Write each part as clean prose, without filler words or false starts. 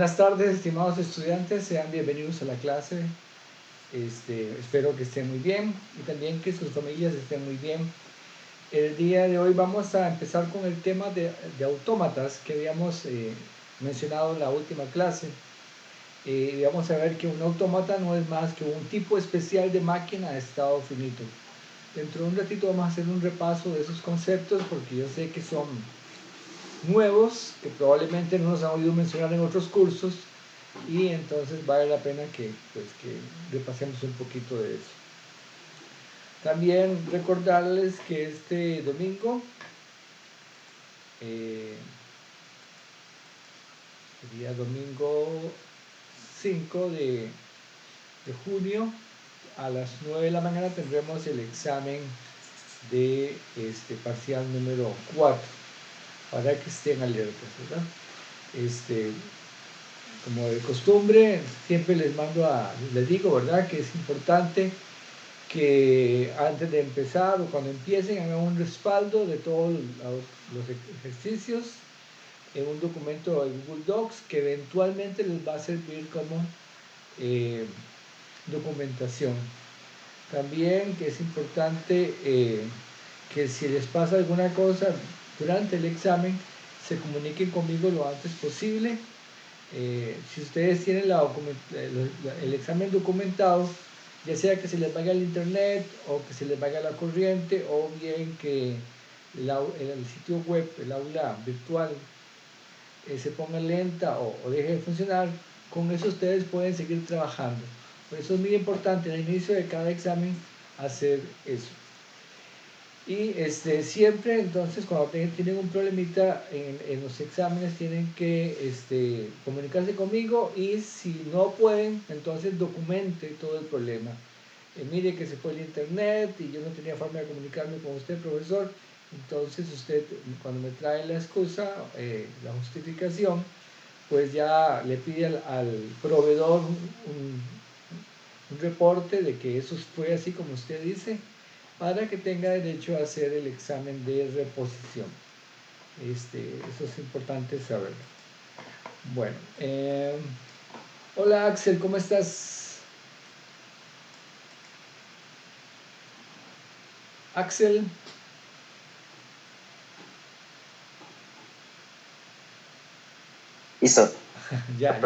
Buenas tardes, estimados estudiantes, sean bienvenidos a la clase. Espero que estén muy bien y también que sus familias estén muy bien. El día de hoy vamos a empezar con el tema de autómatas que habíamos mencionado en la última clase. Y vamos a ver que un autómata no es más que un tipo especial de máquina de estado finito. Dentro de un ratito vamos a hacer un repaso de esos conceptos porque yo sé que son nuevos, que probablemente no nos han oído mencionar en otros cursos, y entonces vale la pena que repasemos un poquito de eso. También recordarles que este domingo sería domingo 5 de junio a las 9 de la mañana tendremos el examen de parcial número 4 para que estén alertas, ¿verdad? Como de costumbre, siempre les digo, ¿verdad?, que es importante que antes de empezar o cuando empiecen hagan un respaldo de todos los ejercicios en un documento de Google Docs que eventualmente les va a servir como documentación. También que es importante que si les pasa alguna cosa durante el examen, se comuniquen conmigo lo antes posible. Si ustedes tienen el examen documentado, ya sea que se les vaya el internet o que se les vaya la corriente o bien que el sitio web, el aula virtual, se ponga lenta o deje de funcionar, con eso ustedes pueden seguir trabajando. Por eso es muy importante al inicio de cada examen hacer eso. Y siempre, entonces, cuando tienen un problemita en los exámenes, tienen que comunicarse conmigo, y si no pueden, entonces documente todo el problema. Mire que se fue el internet y yo no tenía forma de comunicarme con usted, profesor. Entonces usted, cuando me trae la excusa, la justificación, pues ya le pide al proveedor un reporte de que eso fue así como usted dice, para que tenga derecho a hacer el examen de reposición. Eso es importante saberlo. Bueno, hola Axel, ¿cómo estás? Axel. Listo. ya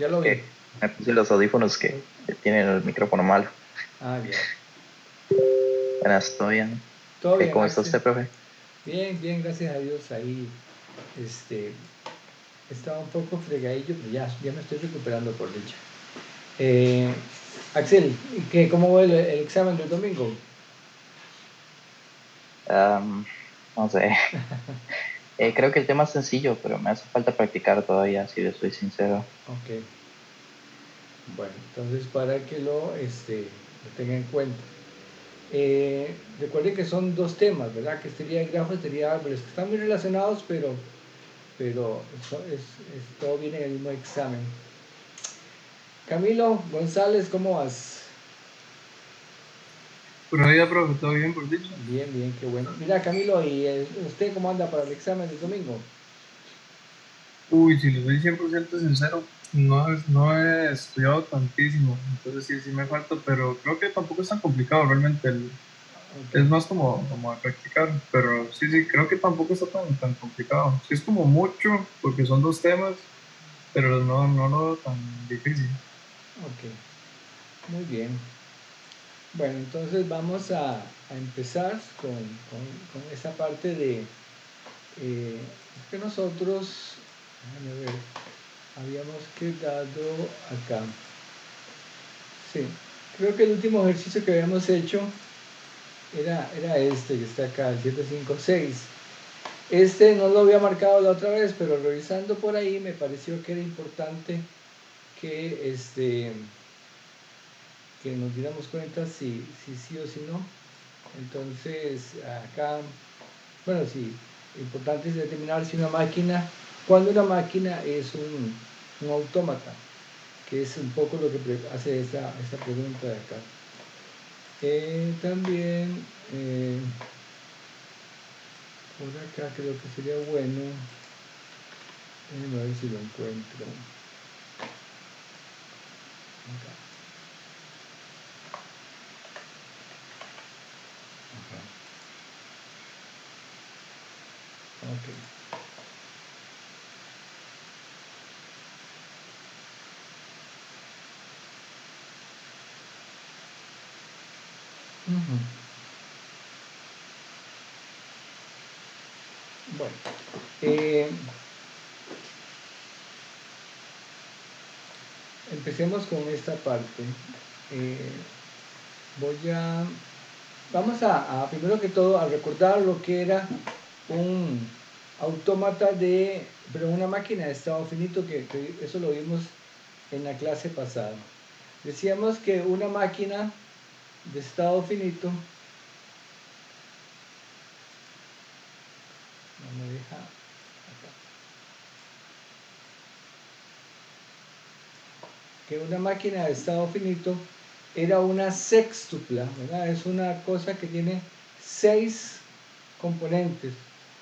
lo vi. Me puse los audífonos que tienen el micrófono malo. Ah, ya. Buenas, ¿todo bien? Todo bien, ¿Cómo está Axel. usted, profe? Bien, bien, gracias a Dios. Ahí, estaba un poco fregadillo, pero ya me estoy recuperando por dicha. Axel, ¿cómo va el examen del domingo? No sé. Creo que el tema es sencillo, pero me hace falta practicar todavía, si les soy sincero. Ok. Bueno, entonces para que lo tenga en cuenta. Recuerden que son dos temas, ¿verdad? Que sería grafos, sería árboles, que están muy relacionados, pero todo viene en el mismo examen. Camilo González, ¿cómo vas? Buenos días, profe, ¿todo bien por dicho? Bien, bien, qué bueno. Mira, Camilo, ¿y usted cómo anda para el examen del domingo? Uy, si les soy 100% sincero, no he estudiado tantísimo, entonces sí me falta, pero creo que tampoco es tan complicado realmente, Ok, es más como de practicar, pero sí, creo que tampoco está tan complicado. Sí es como mucho, porque son dos temas, pero no lo veo tan difícil. ok, muy bien. Bueno, entonces vamos a empezar con esa parte de que nosotros, déjame ver, habíamos quedado acá. Sí, creo que el último ejercicio que habíamos hecho era este que está acá, el 756. No lo había marcado la otra vez, pero revisando por ahí me pareció que era importante que, que nos diéramos cuenta si sí o si no. Entonces, acá, bueno, sí, importante es determinar si cuando una máquina es un autómata, que es un poco lo que hace esa pregunta de acá. También, por acá creo que sería bueno, déjenme ver si lo encuentro. Acá. Ajá. Ok. Ujú. Bueno, empecemos con esta parte. Eh, vamos primero que todo a recordar lo que era un autómata pero una máquina de estado finito, que eso lo vimos en la clase pasada. Decíamos que una máquina de estado finito, no me deja acá, que una máquina de estado finito era una sextupla, ¿verdad? Es una cosa que tiene 6 componentes.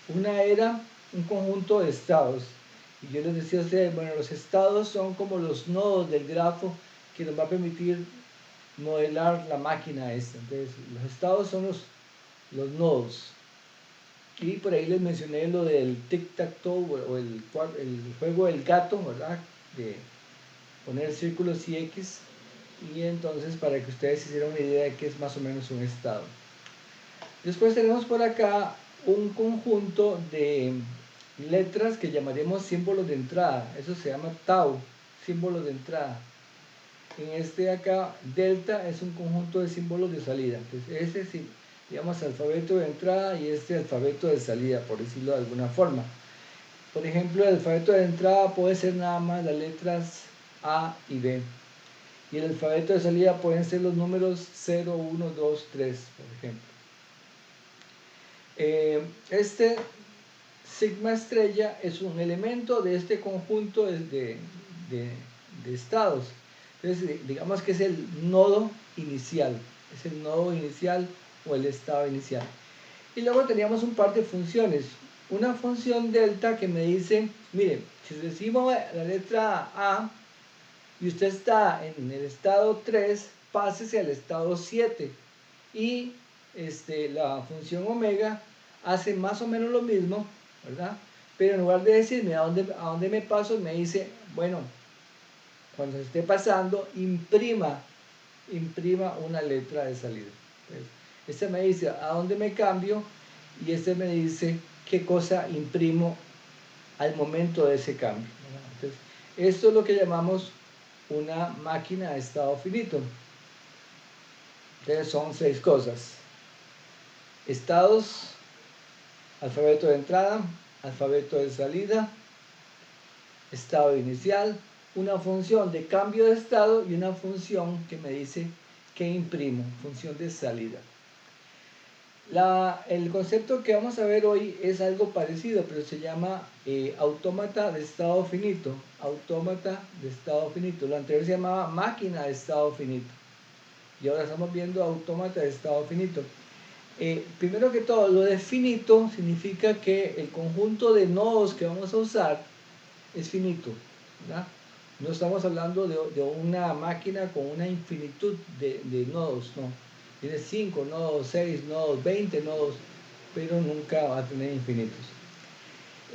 Una era un conjunto de estados. Y yo les decía a ustedes, bueno, los estados son como los nodos del grafo que nos va a permitir modelar la máquina esta. Entonces, los estados son los nodos. Y por ahí les mencioné lo del tic-tac-toe o el juego del gato, ¿verdad? De poner círculos y X. Y entonces para que ustedes se hicieran una idea de qué es más o menos un estado. Después tenemos por acá un conjunto de letras que llamaremos símbolos de entrada. Eso se llama tau, símbolos de entrada. En este de acá, delta es un conjunto de símbolos de salida. Entonces, este sí, digamos, alfabeto de entrada y este alfabeto de salida, por decirlo de alguna forma. Por ejemplo, el alfabeto de entrada puede ser nada más las letras A y B. Y el alfabeto de salida pueden ser los números 0, 1, 2, 3, por ejemplo. Este sigma estrella es un elemento de este conjunto de estados. Entonces, digamos que es el nodo inicial, es el nodo inicial o el estado inicial. Y luego teníamos un par de funciones. Una función delta que me dice, mire, si recibo la letra A y usted está en el estado 3, pásese al estado 7. Y la función omega hace más o menos lo mismo, ¿verdad? Pero en lugar de decirme a dónde me paso, me dice, bueno, cuando se esté pasando, imprima una letra de salida. Entonces, este me dice a dónde me cambio y este me dice qué cosa imprimo al momento de ese cambio. Entonces, esto es lo que llamamos una máquina de estado finito. Entonces son 6 cosas: estados, alfabeto de entrada, alfabeto de salida, estado inicial, una función de cambio de estado y una función que me dice que imprimo, función de salida. El concepto que vamos a ver hoy es algo parecido, pero se llama autómata de estado finito. Autómata de estado finito. Lo anterior se llamaba máquina de estado finito. Y ahora estamos viendo autómata de estado finito. Primero que todo, lo de finito significa que el conjunto de nodos que vamos a usar es finito, ¿verdad? No estamos hablando de una máquina con una infinitud de nodos, no. Tiene 5 nodos, 6 nodos, 20 nodos, pero nunca va a tener infinitos.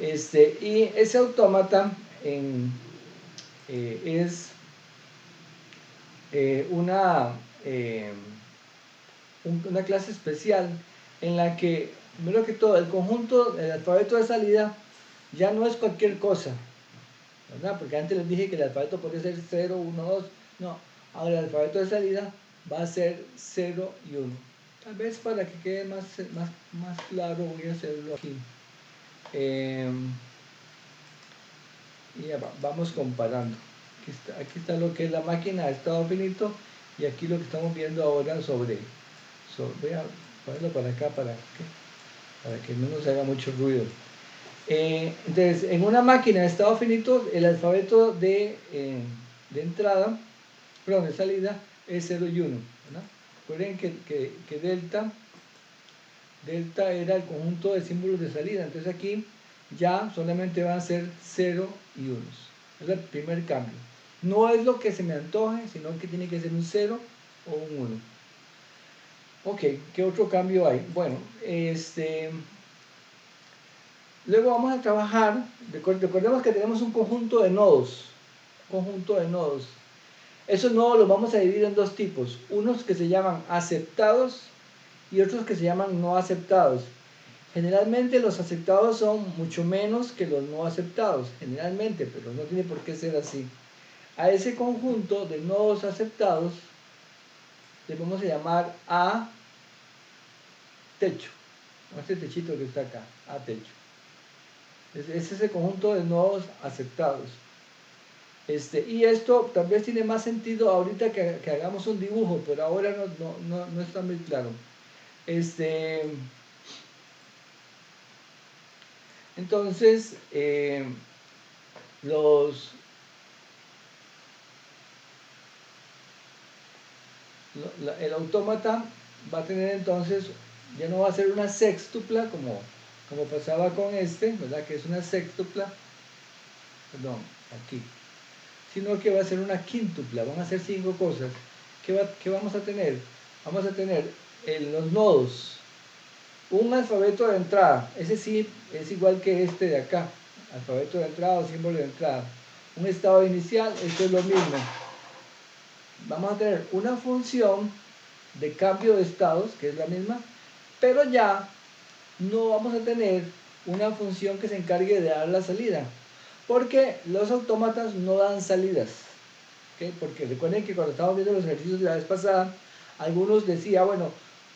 Y ese autómata es una clase especial en la que, primero que todo, el conjunto, el alfabeto de salida ya no es cualquier cosa, ¿verdad? Porque antes les dije que el alfabeto podría ser 0, 1, 2, no, ahora el alfabeto de salida va a ser 0 y 1. Tal vez para que quede más claro voy a hacerlo aquí. Y ya vamos comparando. Aquí está lo que es la máquina de estado finito y aquí lo que estamos viendo ahora voy a ponerlo para acá para que no nos haga mucho ruido. Entonces, en una máquina de estado finito, el alfabeto de entrada, perdón, de salida, es 0 y 1. ¿verdad? Recuerden que delta era el conjunto de símbolos de salida. Entonces aquí ya solamente van a ser 0 y 1. Es el primer cambio. No es lo que se me antoje, sino que tiene que ser un 0 o un 1. Ok, ¿qué otro cambio hay? Bueno, luego vamos a trabajar, recordemos que tenemos un conjunto de nodos. Esos nodos los vamos a dividir en dos tipos, unos que se llaman aceptados y otros que se llaman no aceptados. Generalmente los aceptados son mucho menos que los no aceptados, generalmente, pero no tiene por qué ser así. A ese conjunto de nodos aceptados le vamos a llamar A techo, este techito que está acá, A techo. Es ese conjunto de nodos aceptados. Y esto tal vez tiene más sentido ahorita que hagamos un dibujo, pero ahora no está muy claro. Entonces, el autómata va a tener entonces, ya no va a ser una sextupla como pasaba con ¿verdad? Que es una sextupla, perdón, aquí, sino que va a ser una quíntupla, van a ser 5 cosas. ¿Qué vamos a tener? Vamos a tener los nodos, un alfabeto de entrada, ese sí es igual que este de acá, alfabeto de entrada o símbolo de entrada. Un estado inicial, esto es lo mismo. Vamos a tener una función de cambio de estados, que es la misma, pero ya no vamos a tener una función que se encargue de dar la salida, porque los autómatas no dan salidas. ¿Okay? Porque recuerden que cuando estábamos viendo los ejercicios de la vez pasada, algunos decían, bueno,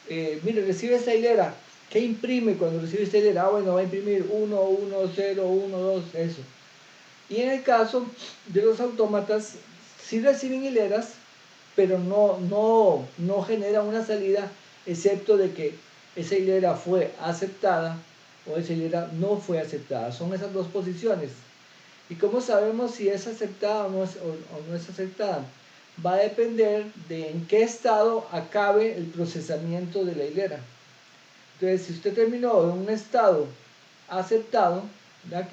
mire, recibe esta hilera, ¿qué imprime cuando recibe esta hilera? Bueno, va a imprimir 1, 1, 0, 1, 2, eso. Y en el caso de los autómatas, sí reciben hileras, pero no genera una salida, excepto de que esa hilera fue aceptada o esa hilera no fue aceptada. Son esas dos posiciones. ¿Y cómo sabemos si es aceptada o no es aceptada? Va a depender de en qué estado acabe el procesamiento de la hilera. Entonces, si usted terminó en un estado aceptado, ¿verdad?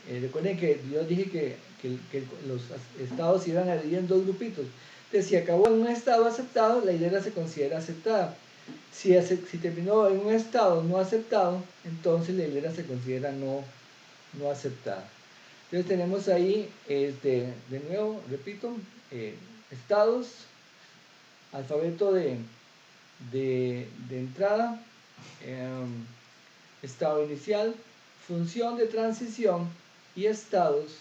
Recuerden que yo dije que los estados se iban a dividir en dos grupitos. Entonces, si acabó en un estado aceptado, la hilera se considera aceptada. Si terminó en un estado no aceptado, entonces la hilera se considera no aceptada. Entonces tenemos ahí, de nuevo, repito, estados, alfabeto de entrada, estado inicial, función de transición y estados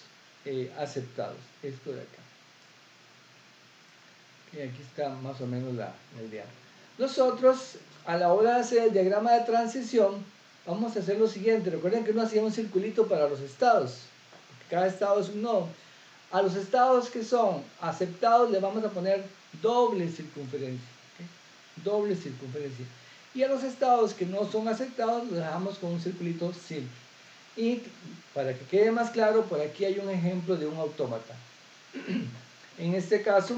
aceptados. Esto de acá. Y aquí está más o menos la idea. Nosotros, a la hora de hacer el diagrama de transición, vamos a hacer lo siguiente. Recuerden que uno hacía un circulito para los estados. Cada estado es un nodo. A los estados que son aceptados le vamos a poner doble circunferencia. ¿Okay? Doble circunferencia. Y a los estados que no son aceptados los dejamos con un circulito simple. Y para que quede más claro, por aquí hay un ejemplo de un autómata. En este caso,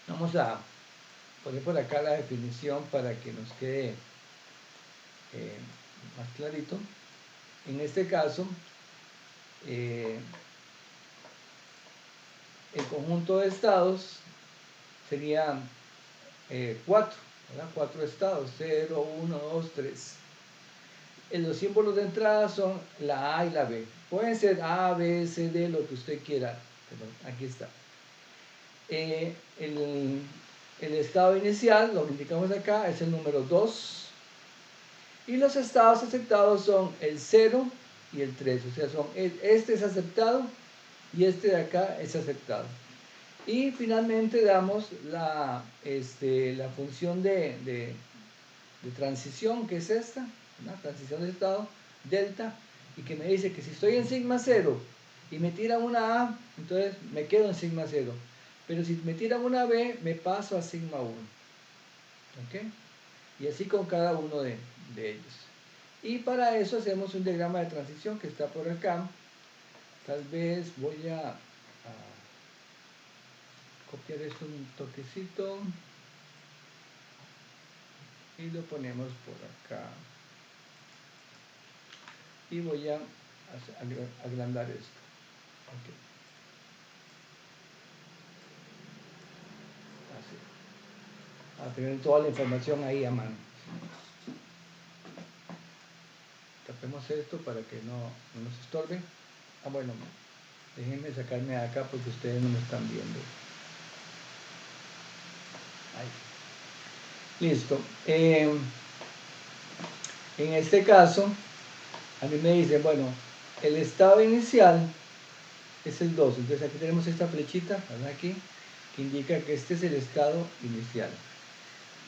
vamos a poner por acá la definición para que nos quede más clarito. En este caso, el conjunto de estados serían 4, ¿verdad? 4 estados, 0, 1, 2, 3. Los símbolos de entrada son la A y la B. Pueden ser A, B, C, D, lo que usted quiera. Pero aquí está. El estado inicial, lo que indicamos acá, es el número 2. Y los estados aceptados son el 0 y el 3. O sea, este es aceptado y este de acá es aceptado. Y finalmente damos la función de transición, que es esta, ¿no? Transición de estado, delta, y que me dice que si estoy en sigma 0 y me tiran una A, entonces me quedo en sigma 0. Pero si me tiran una B, me paso a sigma 1. ¿Ok? Y así con cada uno de ellos. Y para eso hacemos un diagrama de transición que está por acá. Tal vez voy a copiar esto un toquecito y lo ponemos por acá. Y voy a agrandar esto. Okay. a tener toda la información ahí a mano. Tapemos esto para que no nos estorbe. Bueno, déjenme sacarme de acá porque ustedes no me están viendo. Ahí. Listo. En este caso, a mí me dicen, bueno, el estado inicial es el 2. Entonces aquí tenemos esta flechita, ¿verdad? Aquí, que indica que este es el estado inicial.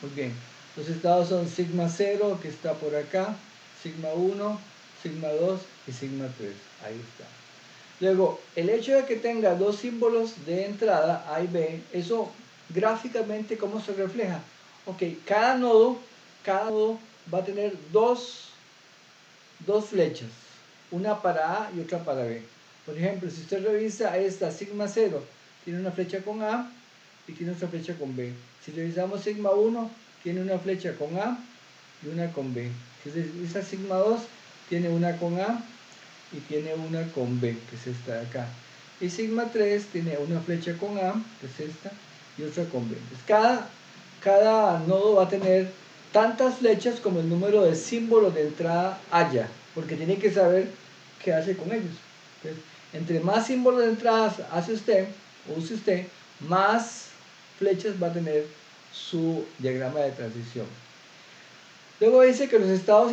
Muy bien. Los estados son sigma 0, que está por acá, sigma 1, sigma 2 y sigma 3. Ahí está. Luego, el hecho de que tenga dos símbolos de entrada, A y B, eso gráficamente, ¿cómo se refleja? Ok, cada nodo va a tener dos flechas, una para A y otra para B. Por ejemplo, si usted revisa esta sigma 0, tiene una flecha con A y tiene otra flecha con B. Si revisamos sigma 1, tiene una flecha con A y una con B. Si revisa sigma 2, tiene una con A y tiene una con B, que es esta de acá. Y sigma 3 tiene una flecha con A, que es esta, y otra con B. Entonces, cada nodo va a tener tantas flechas como el número de símbolos de entrada haya, porque tiene que saber qué hace con ellos. Entonces, entre más símbolos de entrada hace usted, o use usted, más flechas va a tener su diagrama de transición. Luego dice que los estados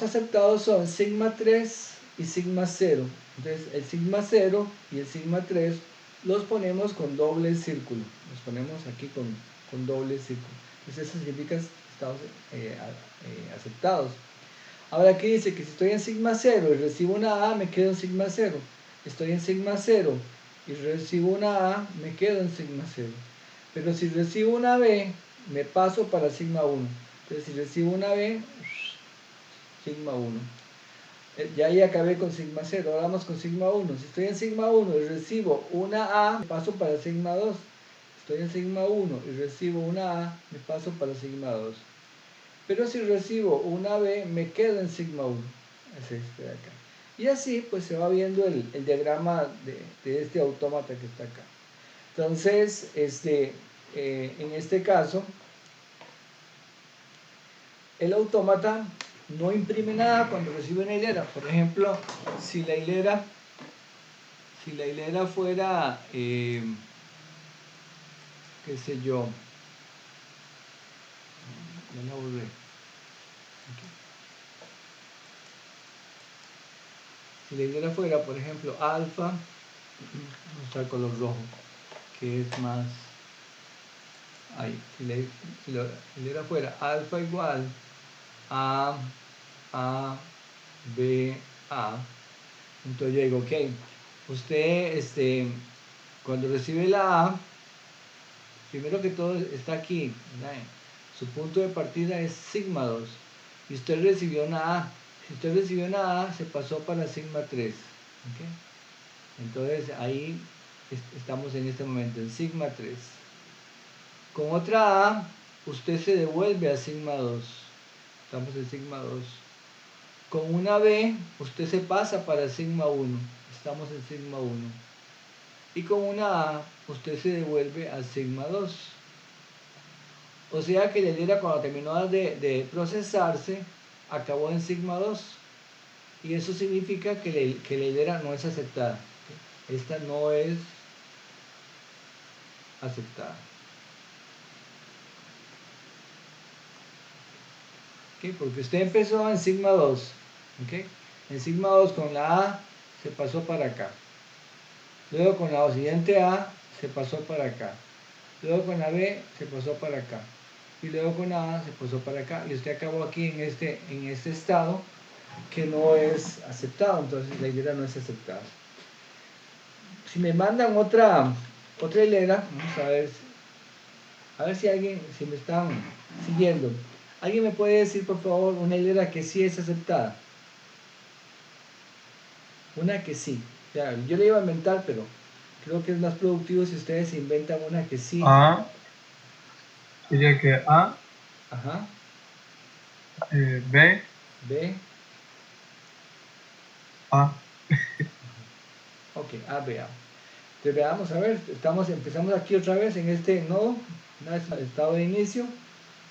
aceptados son sigma 3 y sigma 0. Entonces el sigma 0 y el sigma 3 los ponemos con doble círculo. Los ponemos aquí con doble círculo. Entonces eso significa estados aceptados. Ahora aquí dice que si estoy en sigma 0 y recibo una A, me quedo en sigma 0. Estoy en sigma 0 y recibo una A, me quedo en sigma 0. Pero si recibo una B, me paso para sigma 1. Entonces si recibo una B, sigma 1. Ya ahí acabé con sigma 0, ahora vamos con sigma 1. Si estoy en sigma 1 y recibo una A, me paso para sigma 2. Estoy en sigma 1 y recibo una A, me paso para sigma 2. Pero si recibo una B, me quedo en sigma 1. Es este de acá. Y así pues se va viendo el diagrama de este autómata que está acá. Entonces, en este caso, el autómata no imprime nada cuando recibe una hilera. Por ejemplo, si la hilera fuera, qué sé yo, no la borré. Si la hilera fuera, por ejemplo, alfa, vamos a usar el color rojo, que es más, ahí, si la hilera fuera alfa igual a B, A, entonces yo digo, ok, usted, cuando recibe la A, primero que todo está aquí, ¿verdad? Su punto de partida es sigma 2 y usted recibió una A. Si usted recibió una A, se pasó para sigma 3. ¿Okay? Entonces ahí estamos en este momento, en sigma 3. Con otra A, usted se devuelve a sigma 2. Estamos en sigma 2. Con una B, usted se pasa para sigma 1. Estamos en sigma 1. Y con una A, usted se devuelve a sigma 2. O sea que la hilera cuando terminó de procesarse, acabó en sigma 2. Y eso significa que la hilera no es aceptada. Esta no es aceptada. ¿Okay? Porque usted empezó en sigma 2. ¿Okay? En sigma 2 con la A se pasó para acá. Luego con la siguiente A se pasó para acá. Luego con la B se pasó para acá. Y luego con la A se pasó para acá. Y usted acabó aquí en este estado que no es aceptado. Entonces la hilera no es aceptada. Si me mandan otra hilera, vamos a ver si me están siguiendo. ¿Alguien me puede decir, por favor, una hilera que sí es aceptada? Una que sí. O sea, yo le iba a inventar, pero creo que es más productivo si ustedes se inventan una que sí. A, diría que A, Ajá. B, B. A. Ok, A, B, A. Entonces veamos, a ver, empezamos aquí otra vez en este nodo. Una vez al estado de inicio,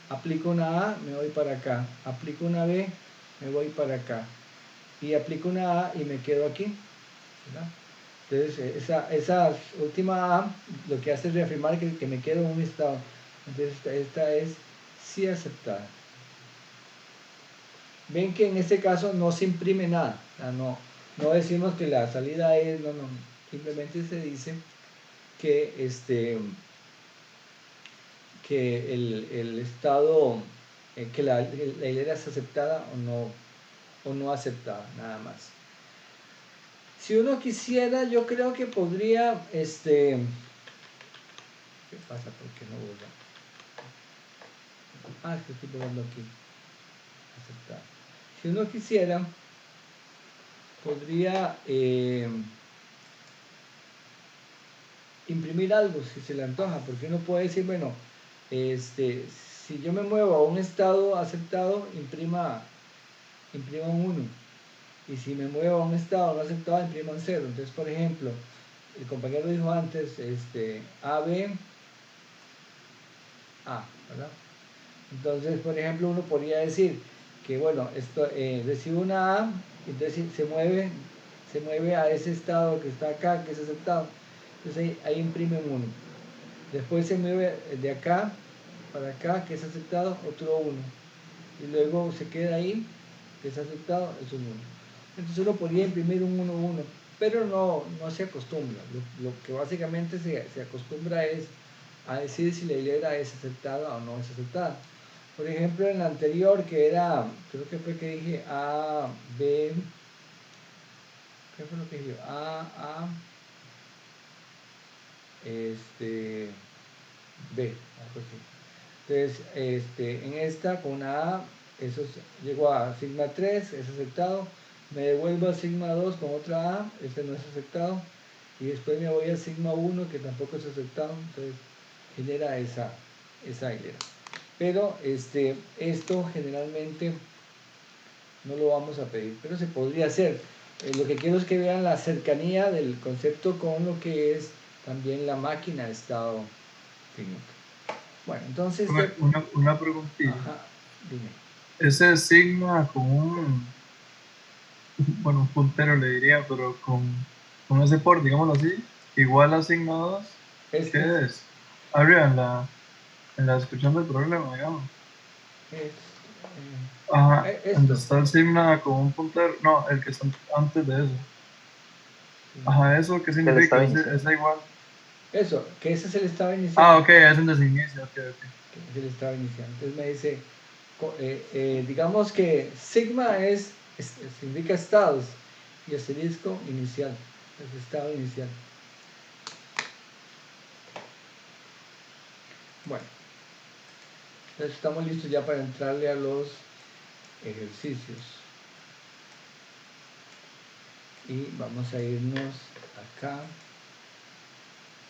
aplico una A, me voy para acá. Aplico una B, me voy para acá. Y aplico una A y me quedo aquí, ¿verdad? Entonces, esa última A lo que hace es reafirmar que me quedo en un estado. Entonces, esta es sí aceptada. Ven que en este caso no se imprime nada. O sea, no decimos que la salida es, no. Simplemente se dice que, que el estado, que la hilera es aceptada o no aceptada, nada más. Si uno quisiera, yo creo que podría, ¿qué pasa? ¿Por qué no borra? Es que estoy borrando aquí. Aceptar. Si uno quisiera, podría imprimir algo si se le antoja, porque uno puede decir, bueno, si yo me muevo a un estado aceptado, imprima un 1. Y si me muevo a un estado no aceptado, imprima un 0. Entonces, por ejemplo, el compañero dijo antes, A, B, A, ¿verdad? Entonces, por ejemplo, uno podría decir que, bueno, esto recibe una A, entonces se mueve a ese estado que está acá, que es aceptado. Entonces ahí imprime un 1. Después se mueve de acá para acá, que es aceptado, otro 1. Y luego se queda ahí, que es aceptado, es un 1. Entonces uno podría imprimir un 1, 1, pero no se acostumbra. Lo que básicamente se acostumbra es a decir si la hilera es aceptada o no es aceptada. Por ejemplo, en la anterior, que era, creo que fue que dije A, B, ¿qué fue lo que dije? A, B, algo así. Entonces, en esta, con una A, eso llegó a sigma 3, es aceptado. Me devuelvo a sigma 2 con otra A, este no es aceptado. Y después me voy a sigma 1, que tampoco es aceptado. Entonces, genera esa hilera. Pero esto generalmente no lo vamos a pedir, pero se podría hacer. Lo que quiero es que vean la cercanía del concepto con lo que es también la máquina de estado finito. Bueno, entonces... Una preguntilla. Ajá, dime. Ese sigma con bueno, un puntero le diría, pero con ese por, digámoslo así, igual a sigma 2, Este ¿qué es? Arriba en la descripción del problema, digamos. es Ajá, donde esto. está el sigma con un puntero, no, el que está antes de eso. Ajá, ¿eso qué Del significa? estado ¿Es inicial. igual? Eso, que ese es el estado inicial. Ah, ok, es donde se inicia, ok, ok. Que es el estado inicial. Entonces me dice, digamos que sigma significa estados y asterisco inicial, es estado inicial. Bueno, entonces estamos listos ya para entrarle a los ejercicios. Y vamos a irnos acá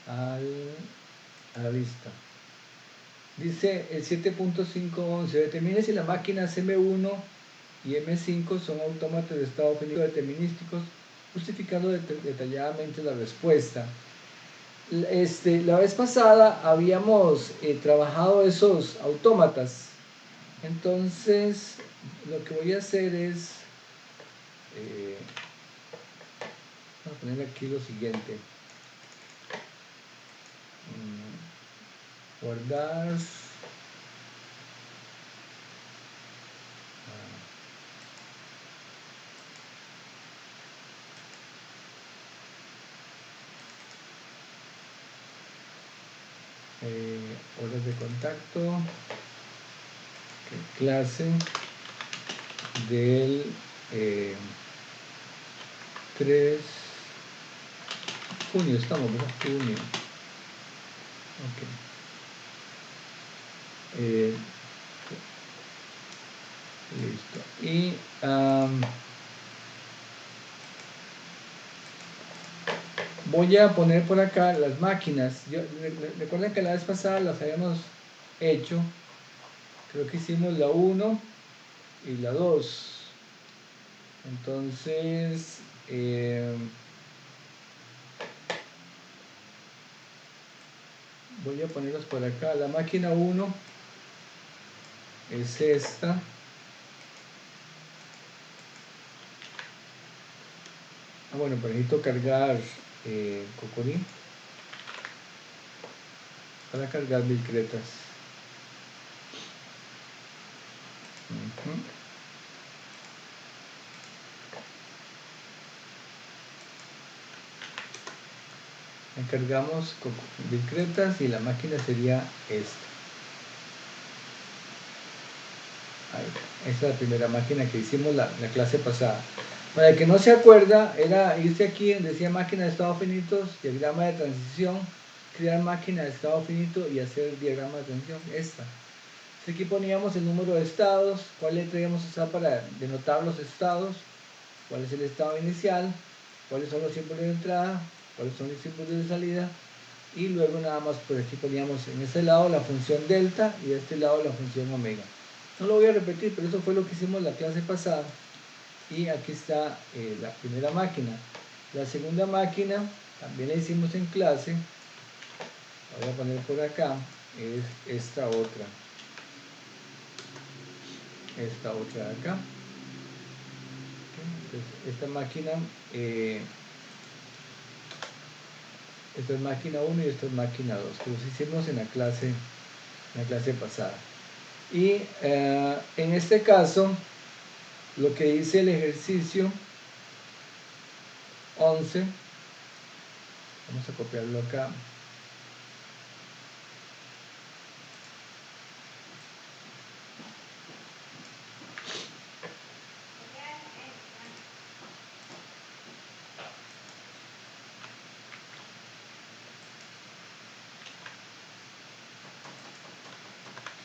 a la vista. Dice el 7.511, determine si las máquinas M1 y M5 son autómatas de estado finito determinísticos, justificando detalladamente la respuesta. La vez pasada habíamos trabajado esos autómatas, entonces lo que voy a hacer es, voy a poner aquí lo siguiente, guardar, horas de contacto, clase del 3 junio, estamos, ¿verdad? Junio. Ok. Listo. Y voy a poner por acá las máquinas. Recuerden que la vez pasada las habíamos hecho. Creo que hicimos la 1 y la 2. Entonces, voy a ponerlos por acá. La máquina 1 es esta. Bueno, pero necesito cargar Cocorín para cargar Vilcretas. Encargamos con Vilcretas y la máquina sería esta. Ahí, esta es la primera máquina que hicimos la clase pasada. Para el que no se acuerda, era irse aquí donde decía máquina de estados finitos, diagrama de transición, crear máquina de estado finito y hacer diagrama de transición. Esta. Aquí poníamos el número de estados, cuál letra íbamos a usar para denotar los estados, cuál es el estado inicial, cuáles son los símbolos de entrada, cuáles son los símbolos de salida, y luego nada más por aquí poníamos en este lado la función delta y de este lado la función omega. No lo voy a repetir, pero eso fue lo que hicimos la clase pasada. Y aquí está la primera máquina. La segunda máquina también la hicimos en clase. La voy a poner por acá. Es esta otra. Esta otra de acá. Entonces, esta máquina, esta es máquina 1 y esta es máquina 2, que los hicimos en la clase pasada. Y en este caso, lo que dice el ejercicio 11, vamos a copiarlo acá.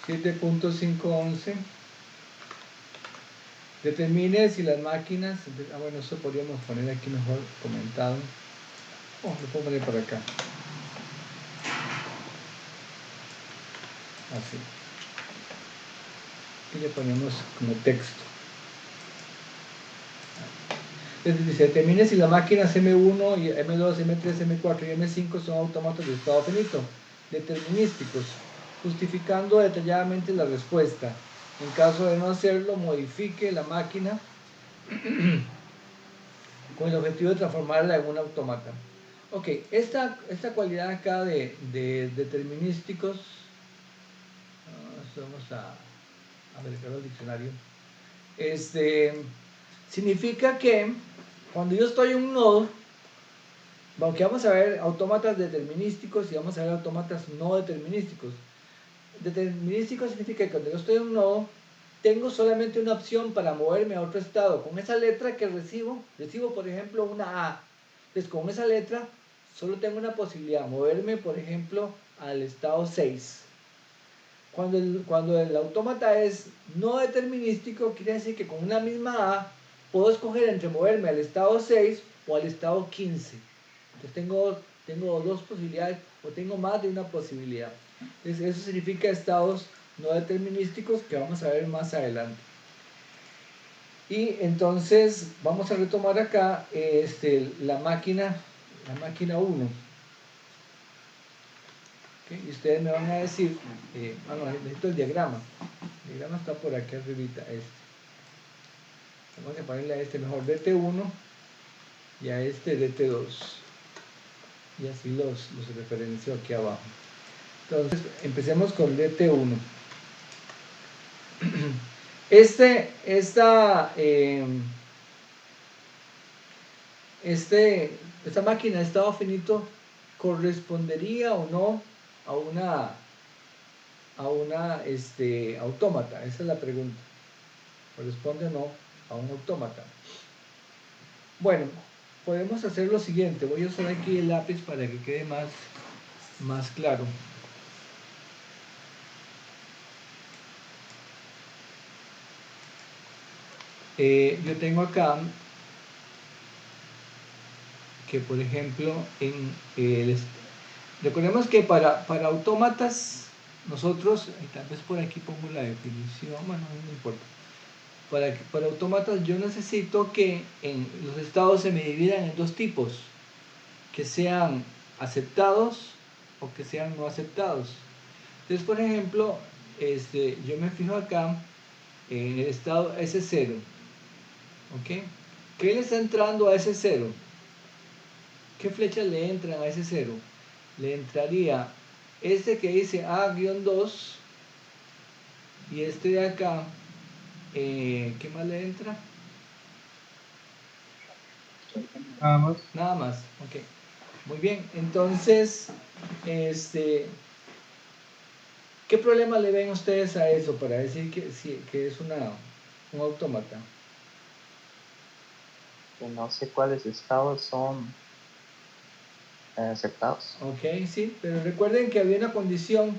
.511 determine si las máquinas, bueno, eso podríamos poner aquí mejor comentado, lo puedo poner por acá, así, y le ponemos como texto. Entonces dice, determine si las máquinas M1 y M2, M3, M4 y M5 son autómatas de estado finito, determinísticos, justificando detalladamente la respuesta. En caso de no hacerlo, modifique la máquina con el objetivo de transformarla en un autómata. Ok, esta cualidad acá de determinísticos, vamos a verificar el diccionario, significa que cuando yo estoy en un nodo, aunque vamos a ver autómatas determinísticos y vamos a ver autómatas no determinísticos. Determinístico significa que cuando yo estoy en un nodo, tengo solamente una opción para moverme a otro estado. Con esa letra que recibo por ejemplo una A. Entonces con esa letra solo tengo una posibilidad, moverme por ejemplo al estado 6. Cuando el autómata es no determinístico, quiere decir que con una misma A puedo escoger entre moverme al estado 6 o al estado 15. Entonces tengo dos posibilidades o tengo más de una posibilidad. Entonces eso significa estados no determinísticos que vamos a ver más adelante. Y entonces vamos a retomar acá la máquina 1. ¿Okay? Y ustedes me van a decir, no, necesito el diagrama. El diagrama está por aquí arribita, Vamos a ponerle a mejor DT1 y a DT2. Y así los referencio aquí abajo. Entonces, empecemos con DT1. Esta máquina de estado finito correspondería o no a una autómata. Esa es la pregunta. ¿Corresponde o no a un autómata? Bueno, podemos hacer lo siguiente. Voy a usar aquí el lápiz para que quede más claro. Yo tengo acá que, por ejemplo, recordemos que para autómatas, nosotros, y tal vez por aquí pongo la definición, bueno, no importa. Para autómatas yo necesito que en los estados se me dividan en dos tipos, que sean aceptados o que sean no aceptados. Entonces, por ejemplo, yo me fijo acá en el estado S0. ¿Ok? ¿Qué le está entrando a S0? ¿Qué flechas le entran a S0? Le entraría este que dice A-2 y este de acá, ¿qué más le entra? Nada más. Nada más, ok. Muy bien, entonces, ¿qué problema le ven ustedes a eso para decir que es un autómata? Que no sé cuáles estados son aceptados. Ok, sí, pero recuerden que había una condición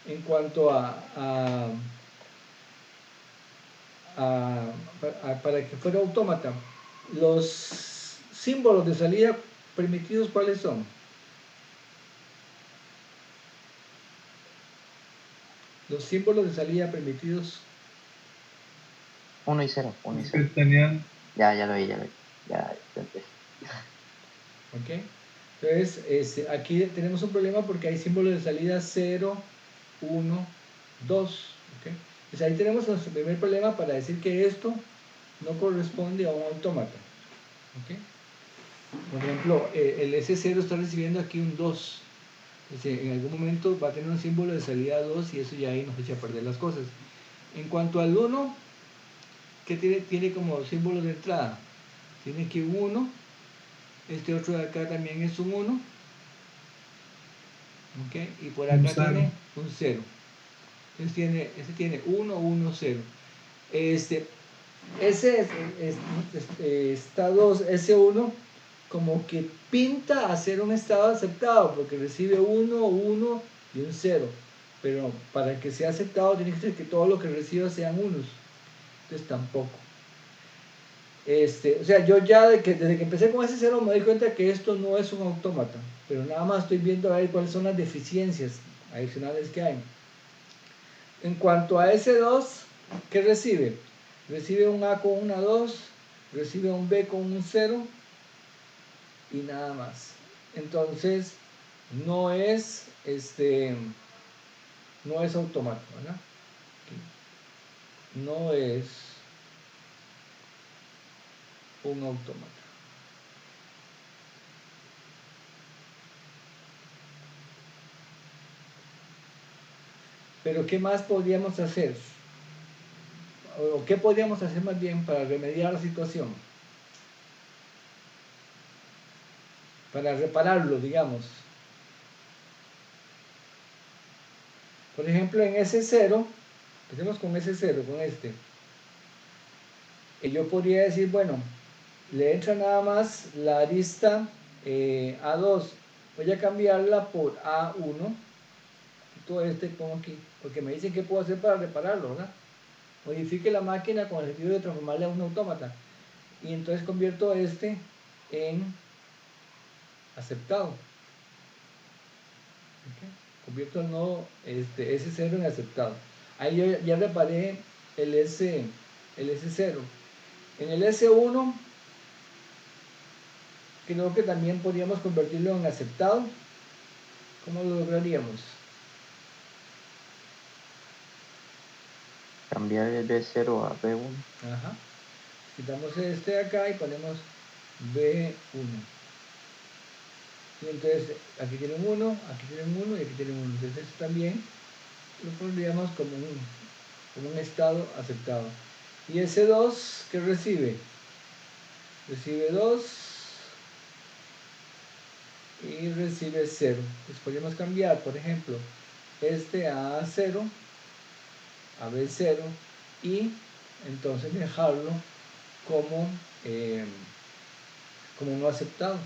en cuanto para que fuera autómata. Los símbolos de salida permitidos, ¿cuáles son? Los símbolos de salida permitidos. 1 y 0, 1 y Es 0. que tenían, Ya lo vi, ya lo vi. Ya intenté. ¿Ok? Entonces, aquí tenemos un problema porque hay símbolos de salida 0, 1, 2. ¿Ok? Entonces ahí tenemos nuestro primer problema para decir que esto no corresponde a un autómata. ¿Ok? Por ejemplo, el S0 está recibiendo aquí un 2. Entonces, en algún momento va a tener un símbolo de salida 2 y eso ya ahí nos echa a perder las cosas. En cuanto al 1, ¿qué tiene como símbolo de entrada? Tiene aquí un 1. Este otro de acá también es un 1. ¿Ok? Y por un acá cero. tiene un 0. Entonces este tiene 1, 1, 0. Ese estado S1 como que pinta a ser un estado aceptado porque recibe 1, 1 y un 0. Pero para que sea aceptado tiene que ser que todo lo que reciba sean unos. Entonces tampoco. O sea, yo ya desde que empecé con ese 0 me doy cuenta que esto no es un autómata. Pero nada más estoy viendo a ver cuáles son las deficiencias adicionales que hay. En cuanto a S2, ¿qué recibe? Recibe un A con una 2, recibe un B con un 0 y nada más. Entonces, no es no es automático, ¿verdad? No es un autómata. Pero ¿qué más podríamos hacer? ¿O qué podríamos hacer más bien para remediar la situación? Para repararlo, digamos. Por ejemplo, en S0, empecemos con S0, con este. Yo podría decir, bueno, le entra nada más la arista A2. Voy a cambiarla por A1. Todo este pongo aquí, porque me dicen qué puedo hacer para repararlo, ¿verdad? Modifique la máquina con el objetivo de transformarle a un autómata. Y entonces convierto este en aceptado. ¿Okay? Convierto el nodo S0 en aceptado. Ahí yo ya reparé el S0. En el S1 creo que también podríamos convertirlo en aceptado. ¿Cómo lo lograríamos? Cambiar el B0 a B1. Ajá. Quitamos este de acá y ponemos B1. Y entonces aquí tienen 1, aquí tienen 1 y aquí tienen 1. Entonces esto también lo pondríamos como un estado aceptado. Y ese 2, ¿qué recibe? Recibe 2 y recibe 0. Entonces podríamos cambiar, por ejemplo, este a 0, a B0 y entonces dejarlo como, eh, como no aceptado, ¿no?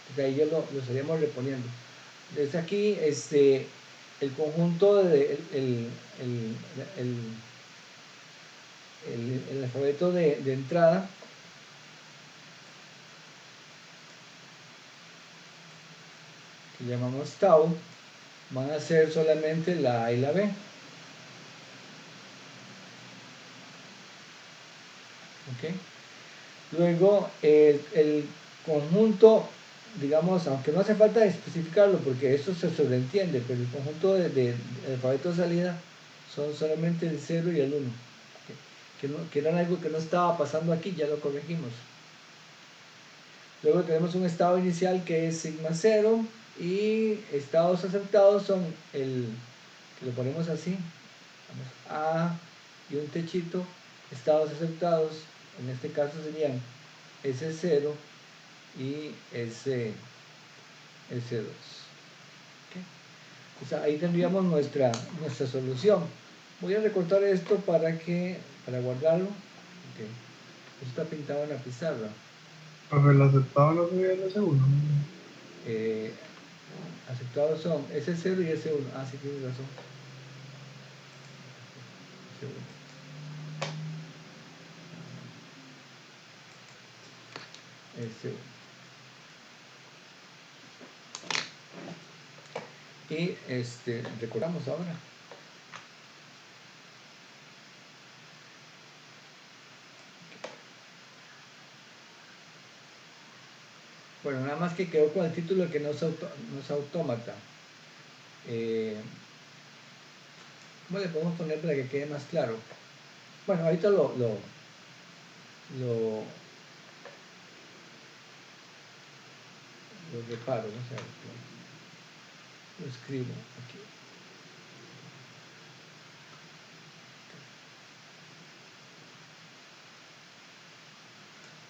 Porque ahí ya lo estaríamos reponiendo. Entonces aquí el conjunto de el alfabeto de entrada que llamamos tau van a ser solamente la A y la B. ¿Okay? Luego el conjunto digamos, aunque no hace falta especificarlo porque eso se sobreentiende, pero el conjunto de alfabeto de salida son solamente el 0 y el 1, que era algo que no estaba pasando aquí, ya lo corregimos. Luego tenemos un estado inicial que es sigma 0 y estados aceptados son el, que lo ponemos así, A y un techito, estados aceptados, en este caso serían S0 y S2. ¿Okay? O sea, ahí tendríamos nuestra solución. Voy a recortar esto para guardarlo. Okay. Esto está pintado en la pizarra. Profe, el aceptado no sería el S1. Aceptados son S0 y S1. Ah, sí, tienes razón. S1. Y recordamos ahora. Bueno, nada más que quedó con el título que no es autómata. ¿Cómo le podemos poner para que quede más claro? Bueno, ahorita lo reparo, ¿no? O sea, lo escribo aquí.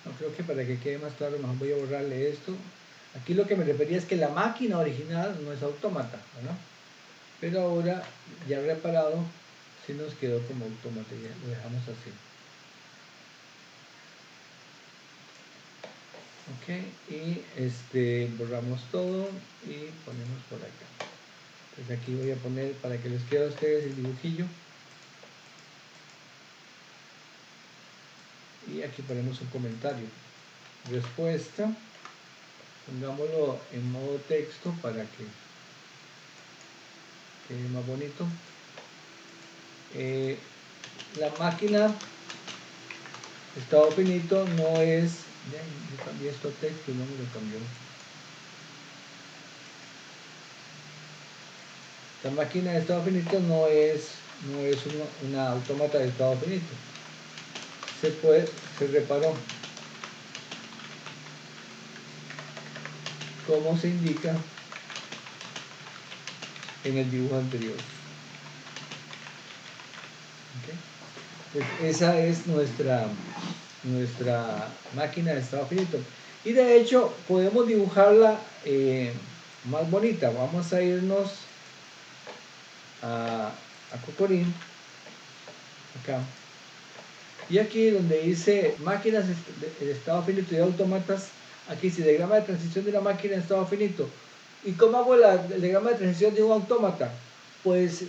No, creo que para que quede más claro, mejor voy a borrarle esto. Aquí lo que me refería es que la máquina original no es autómata, ¿no? Pero ahora, ya reparado, sí nos quedó como autómata, ya lo dejamos así. Ok, y borramos todo y ponemos por acá. Entonces aquí voy a poner, para que les quede a ustedes el dibujillo. Y aquí ponemos un comentario. Respuesta. Pongámoslo en modo texto para que quede más bonito. La máquina estado finito no es... Yo cambié esto a texto y no me lo cambió. La máquina de estado finito no es una autómata de estado finito. Se reparó. Como se indica en el dibujo anterior. ¿Okay? Pues esa es nuestra máquina de estado finito. Y de hecho podemos dibujarla más bonita. Vamos a irnos a Cocorín, acá. Y aquí donde dice máquinas de estado finito y autómatas, aquí dice diagrama de transición de una máquina de estado finito. ¿Y cómo hago el diagrama de transición de un autómata? Pues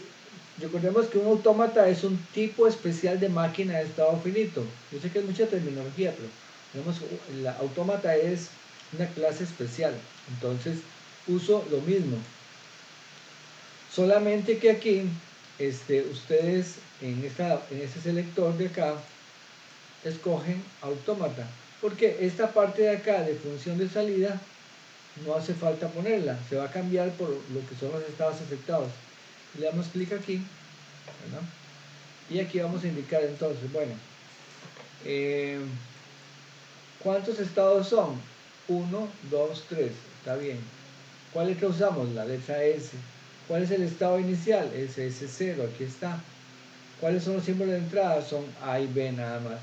recordemos que un autómata es un tipo especial de máquina de estado finito. Yo sé que es mucha terminología, pero digamos, el autómata es una clase especial. Entonces uso lo mismo. Solamente que aquí ustedes en este selector de acá escogen autómata, porque esta parte de acá de función de salida no hace falta ponerla, se va a cambiar por lo que son los estados afectados. Le damos clic aquí, ¿verdad? Y aquí vamos a indicar entonces, bueno, ¿cuántos estados son? 1, 2, 3, está bien. ¿Cuál es que usamos? La letra S. ¿Cuál es el estado inicial? SS0, aquí está. ¿Cuáles son los símbolos de entrada? Son A y B nada más.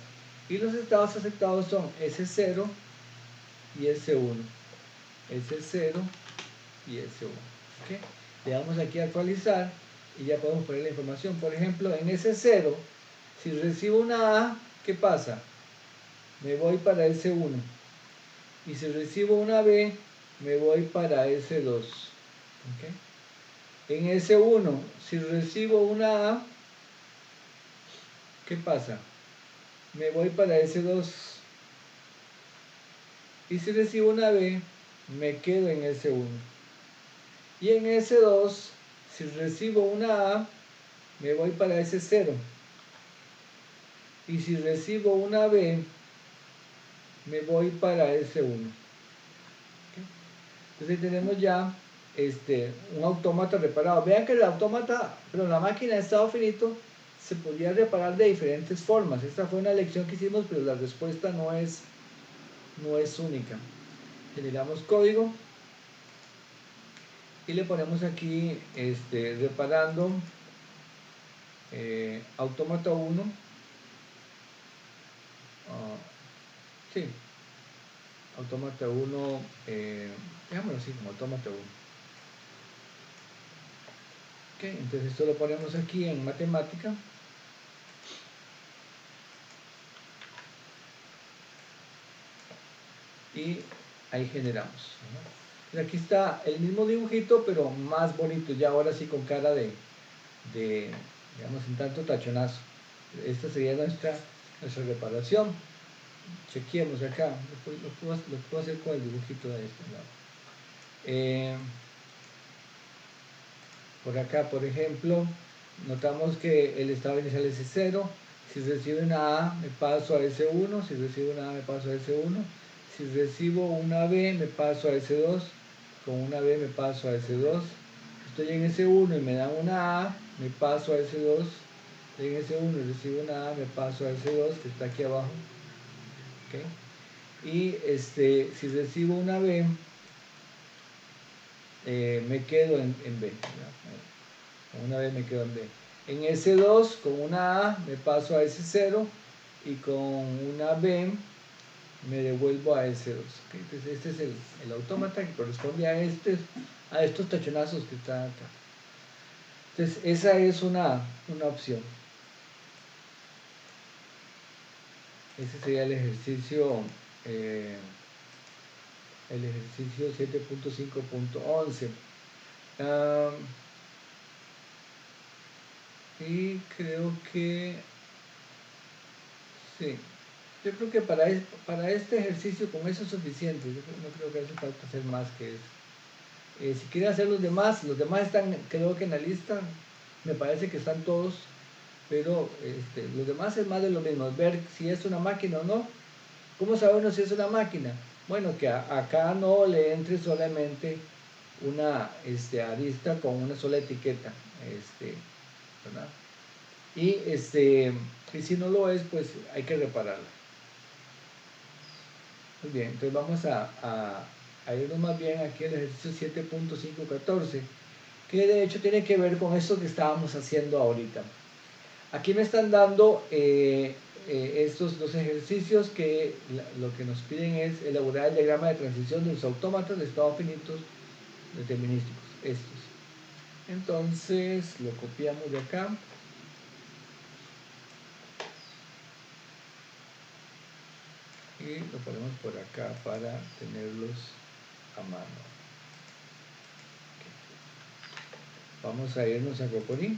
Y los estados aceptados son S0 y S1. S0 y S1. ¿Okay? Le damos aquí a actualizar y ya podemos poner la información. Por ejemplo, en S0, si recibo una A, ¿qué pasa? Me voy para S1. Y si recibo una B, me voy para S2. ¿Okay? En S1, si recibo una A, ¿qué pasa? Me voy para S2. Y si recibo una B, me quedo en S1. Y en S2, si recibo una A, me voy para S0. Y si recibo una B, me voy para S1. ¿Okay? Entonces ahí tenemos ya un autómata reparado. Vean que el autómata, pero la máquina de estado finito se podía reparar de diferentes formas. Esta fue una lección que hicimos, pero la respuesta no es única. Generamos código y le ponemos aquí reparando autómata 1. Sí, autómata 1, digámoslo así, como autómata 1. Ok, entonces esto lo ponemos aquí en matemática. Y ahí generamos, ¿no? Aquí está el mismo dibujito, pero más bonito, ya ahora sí con cara de digamos, en tanto tachonazo. Esta sería nuestra reparación. Chequeemos acá, lo puedo hacer con el dibujito de este lado. Por acá, por ejemplo, notamos que el estado inicial es 0. Si recibo una A, me paso a S1. Si recibo una A, me paso a S1. Si recibo una B, me paso a S2. Con una B me paso a S2. Estoy en S1 y me dan una A, me paso a S2. Estoy en S1 y recibo una A, me paso a S2, que está aquí abajo. ¿Okay? Y si recibo una B, me quedo en B. Con una B me quedo en B. En S2, con una A, me paso a S0 y con una B me devuelvo a S2. ¿Okay? Entonces este es el autómata que corresponde a estos tachonazos que están acá. Entonces esa es una opción. Ese sería el ejercicio 7.5.11. Y creo que sí. Yo creo que para este ejercicio con eso es suficiente. Yo no creo que hace falta hacer más que eso. Si quieren hacer los demás están, creo que en la lista, me parece que están todos, pero los demás es más de lo mismo, ver si es una máquina o no. ¿Cómo sabe uno si es una máquina? Bueno, que acá no le entre solamente una arista con una sola etiqueta, ¿verdad? Y si no lo es, pues hay que repararla. Muy bien, entonces vamos a irnos más bien aquí al ejercicio 7.514, que de hecho tiene que ver con esto que estábamos haciendo ahorita. Aquí me están dando estos dos ejercicios que lo que nos piden es elaborar el diagrama de transición de los autómatas de estado finitos determinísticos, estos. Entonces lo copiamos de acá. Y lo ponemos por acá para tenerlos a mano. Vamos a irnos a Cocorín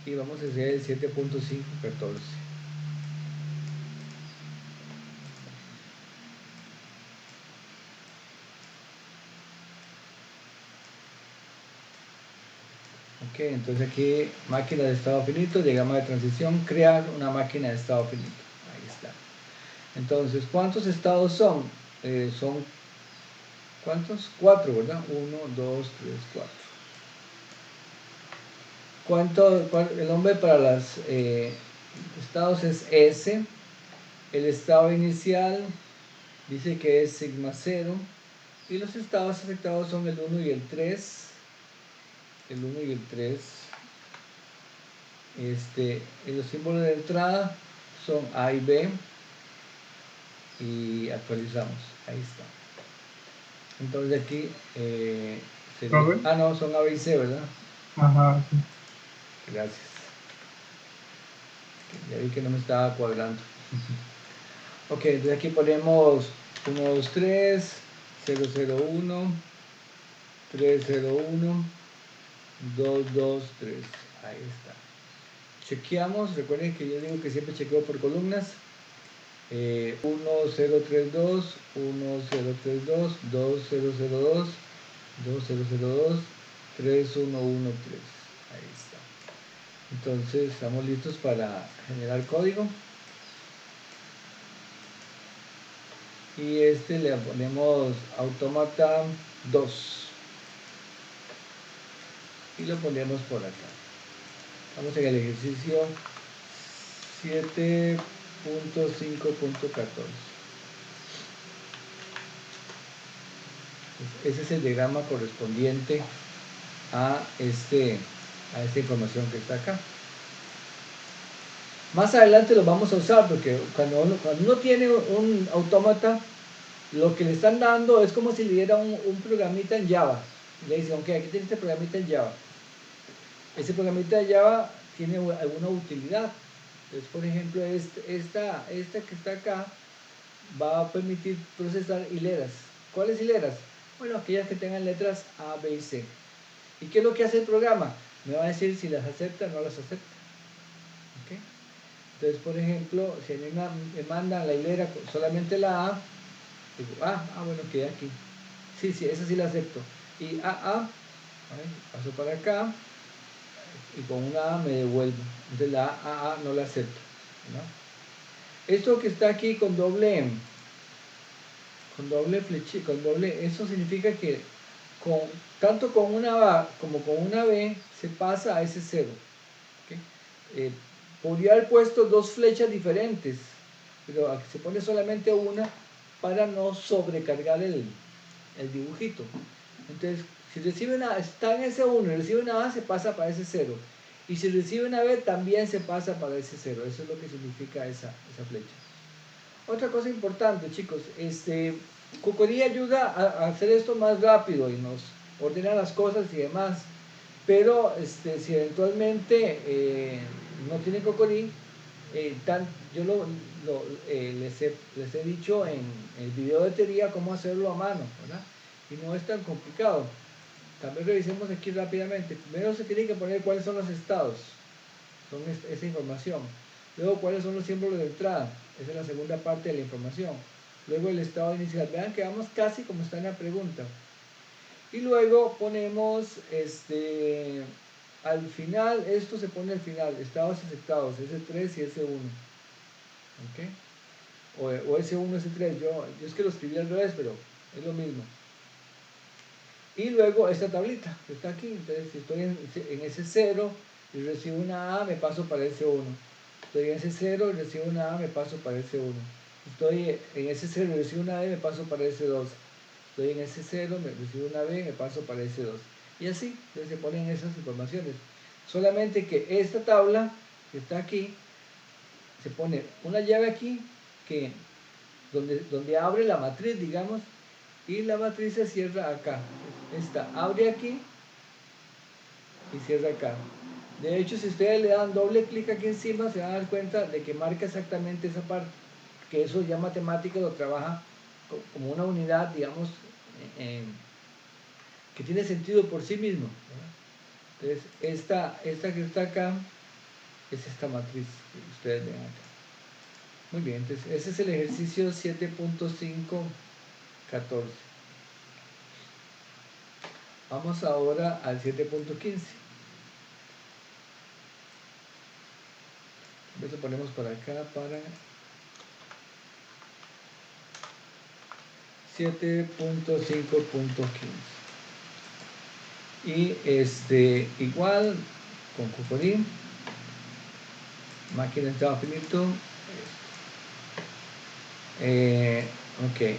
y vamos a hacer el 7.514. Ok, entonces aquí máquina de estado finito, diagrama de transición, crear una máquina de estado finito. Ahí está. Entonces, ¿cuántos estados son? Son, ¿cuántos? 4, ¿verdad? 1, 2, 3, 4. El nombre para los estados es S. El estado inicial dice que es sigma 0. Y los estados afectados son el 1 y el 3. El 1 y el 3. Los símbolos de entrada son A y B. Y actualizamos. Ahí está. Entonces aquí sería, no, son A, B y C, ¿verdad? Ajá, sí. Gracias. Ya vi que no me estaba cuadrando. Ok, entonces aquí ponemos 1, 2, 3, 0, 0, 1, 3, 0, 1, 2, 2, 3. Ahí está. Chequeamos, recuerden que yo digo que siempre chequeo por columnas. 1, 0, 3, 2, 1, 0, 3, 2, 2, 0, 0, 2, 2, 0, 0, 2, 3, 1, 1, 3. Ahí está. Entonces estamos listos para generar código. y este le ponemos automata 2 y lo ponemos por acá. Estamos en el ejercicio 7.5.14. Ese es el diagrama correspondiente a esta información que está acá. Más adelante lo vamos a usar porque cuando uno tiene un autómata, lo que le están dando es como si le diera un programita en Java. Y le dicen, ok, aquí tiene este programita en Java. Ese programita de Java tiene alguna utilidad. Entonces, por ejemplo, esta que está acá va a permitir procesar hileras. ¿Cuáles hileras? Bueno, aquellas que tengan letras A, B y C. ¿Y qué es lo que hace el programa? Me va a decir si las acepta o no las acepta. ¿Okay? Entonces, por ejemplo, si a mí me mandan la hilera solamente la A, digo, bueno, queda aquí. Sí, esa sí la acepto. Y paso para acá y con una A me devuelvo. Entonces la A no la acepto, ¿no? Esto que está aquí con doble flecha, eso significa que tanto con una A como con una B se pasa a ese cero. ¿Okay? Podría haber puesto dos flechas diferentes, pero aquí se pone solamente una para no sobrecargar el dibujito. Entonces, si recibe está en ese 1 y recibe una A, se pasa para ese 0. Y si recibe una B, también se pasa para ese 0. Eso es lo que significa esa flecha. Otra cosa importante, chicos, Cocori ayuda a hacer esto más rápido y nos ordena las cosas y demás. Pero si eventualmente no tiene Cocori, yo les he dicho en el video de teoría cómo hacerlo a mano, ¿verdad? Y no es tan complicado. También revisemos aquí rápidamente. Primero se tiene que poner cuáles son los estados, son esa información. Luego cuáles son los símbolos de entrada, esa es la segunda parte de la información. Luego el estado inicial, vean que vamos casi como está en la pregunta. Y luego ponemos al final, esto se pone al final, estados aceptados, S3 y S1. ¿Okay? O S1, S3, yo es que lo escribí al revés, pero es lo mismo. Y luego esta tablita que está aquí, entonces si estoy en ese 0 y recibo una A, me paso para ese 1. Estoy en ese 0 y recibo una A, me paso para ese 1. Estoy en ese 0 y recibo una B, me paso para ese 2. Estoy en ese 0, me recibo una B, me paso para ese 2. Y así, entonces se ponen esas informaciones. Solamente que esta tabla que está aquí, se pone una llave aquí, donde abre la matriz, digamos, y la matriz se cierra acá. Esta abre aquí y cierra acá. De hecho, si ustedes le dan doble clic aquí encima, se van a dar cuenta de que marca exactamente esa parte, que eso ya matemática lo trabaja como una unidad, digamos, que tiene sentido por sí mismo, ¿verdad? Entonces, esta que está acá es esta matriz que ustedes ven acá. Muy bien, entonces ese es el ejercicio 7.5.14. Vamos ahora al 7.15. Lo ponemos por acá para 7.5.15. Y igual con Cocori, máquina de estado finito. Ok.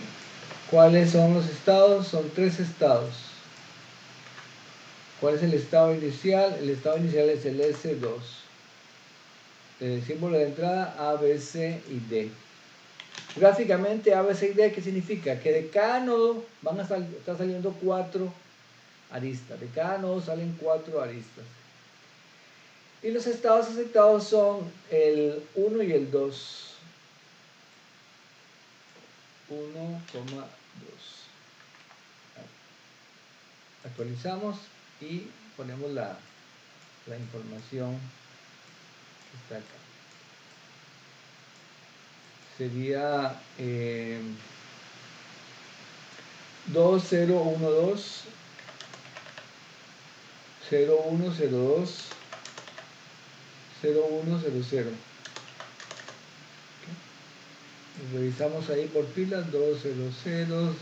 ¿Cuáles son los estados? Son 3 estados. ¿Cuál es el estado inicial? El estado inicial es el S2. El símbolo de entrada A, B, C y D. Gráficamente A, B, C y D, ¿qué significa? Que de cada nodo van a estar saliendo 4 aristas. De cada nodo salen 4 aristas. Y los estados aceptados son el 1 y el 2. 1,2. Actualizamos y ponemos la información que está acá. Sería 2012 0102 0100. revisamos ahí por pilas 200, 011,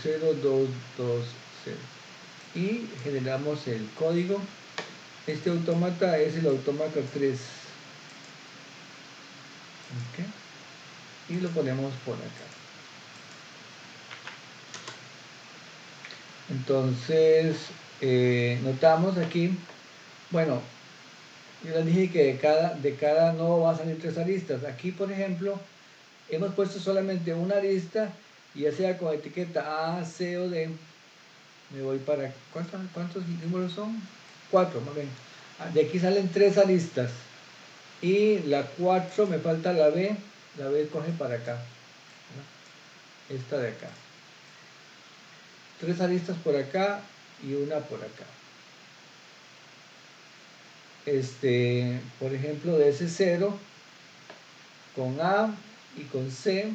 100, 220 y generamos el código. Este autómata es el autómata 3. ¿Okay? Y lo ponemos por acá. Entonces notamos aquí, bueno, yo les dije que de cada nodo va a salir 3 aristas. Aquí, por ejemplo, hemos puesto solamente una arista, y ya sea con etiqueta A, C o D. Me voy para... ¿Cuántos números son? 4, más bien. De aquí salen 3 aristas. Y la 4, me falta la B. La B coge para acá. Esta de acá. 3 aristas por acá y una por acá. Por ejemplo, de ese 0, con A y con C,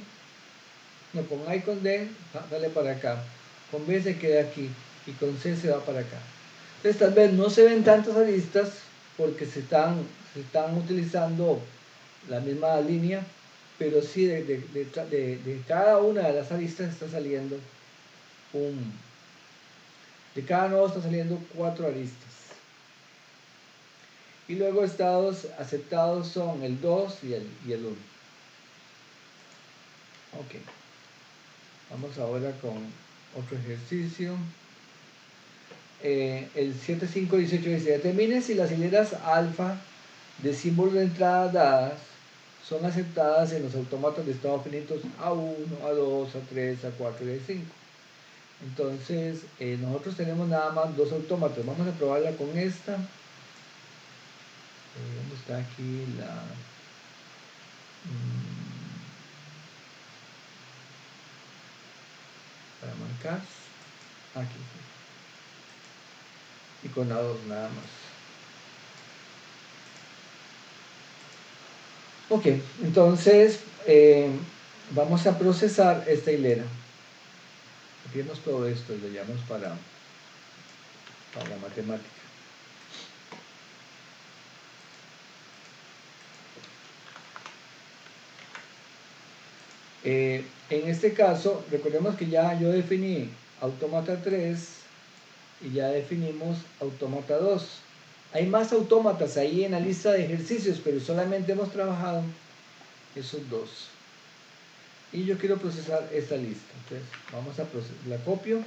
no, con A y con D, sale para acá. Con B se queda aquí y con C se va para acá. Entonces tal vez no se ven tantas aristas porque se están utilizando la misma línea, pero sí de cada una de las aristas está saliendo de cada nodo está saliendo 4 aristas. Y luego estados aceptados son el 2 y el 1. Ok. Vamos ahora con otro ejercicio. El 7.5.18 dice: determine si las hileras alfa de símbolos de entrada dadas son aceptadas en los autómatas de estado finitos A1, A2, A3, A4 y A5. Entonces, nosotros tenemos nada más 2 autómatas. Vamos a probarla con esta. ¿Dónde está aquí la...? Para marcar. Aquí. Y con la 2 nada más. Ok, entonces vamos a procesar esta hilera. Copiemos todo esto y lo llamamos para la matemática. En este caso, recordemos que ya yo definí autómata 3 y ya definimos autómata 2. Hay más autómatas ahí en la lista de ejercicios, pero solamente hemos trabajado esos 2. Y yo quiero procesar esta lista. Entonces, vamos a procesar, la copio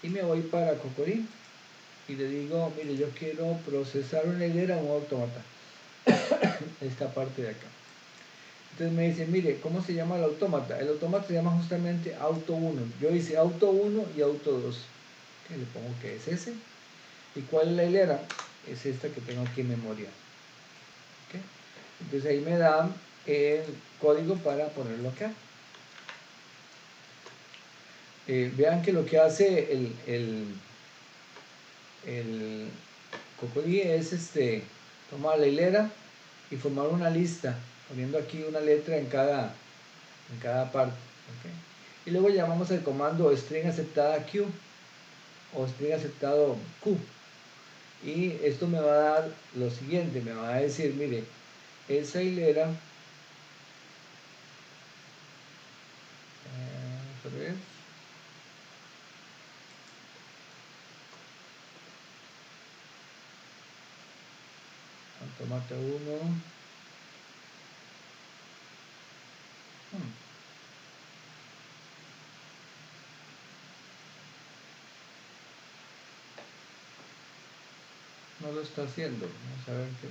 y me voy para Cocorí y le digo: mire, yo quiero procesar una hilera en un autómata. Esta parte de acá. Entonces me dice: mire, ¿cómo se llama el autómata? El autómata se llama justamente auto 1. Yo hice auto 1 y auto 2. Okay, le pongo que es ese. ¿Y cuál es la hilera? Es esta que tengo aquí en memoria. Okay. Entonces ahí me da el código para ponerlo acá. Vean que lo que hace el Cocodí es tomar la hilera y formar una lista, poniendo aquí una letra en cada parte. ¿Okay? Y luego llamamos el comando string aceptada Q o string aceptado Q. Y esto me va a dar lo siguiente: me va a decir, mire, esa hilera, vamos a ver, automata 1, no lo está haciendo. Vamos a ver qué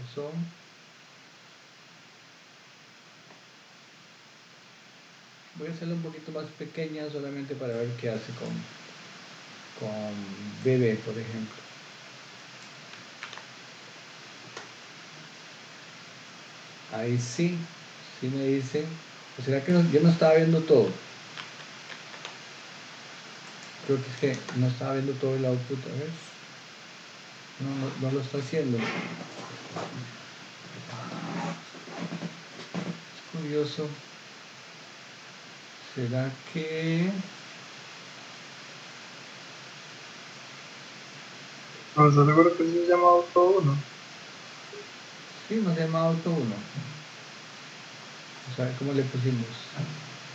pasó. Voy a hacerla un poquito más pequeña solamente para ver qué hace con bebé, por ejemplo. Ahí sí me dice. ¿O será que yo no estaba viendo todo? Creo que es que no estaba viendo todo el output. A ver. No lo está haciendo. Es curioso. ¿Será que...? No, ¿estás seguro que eso se llama auto 1? Sí, nos llama auto 1. Vamos a ver cómo le pusimos.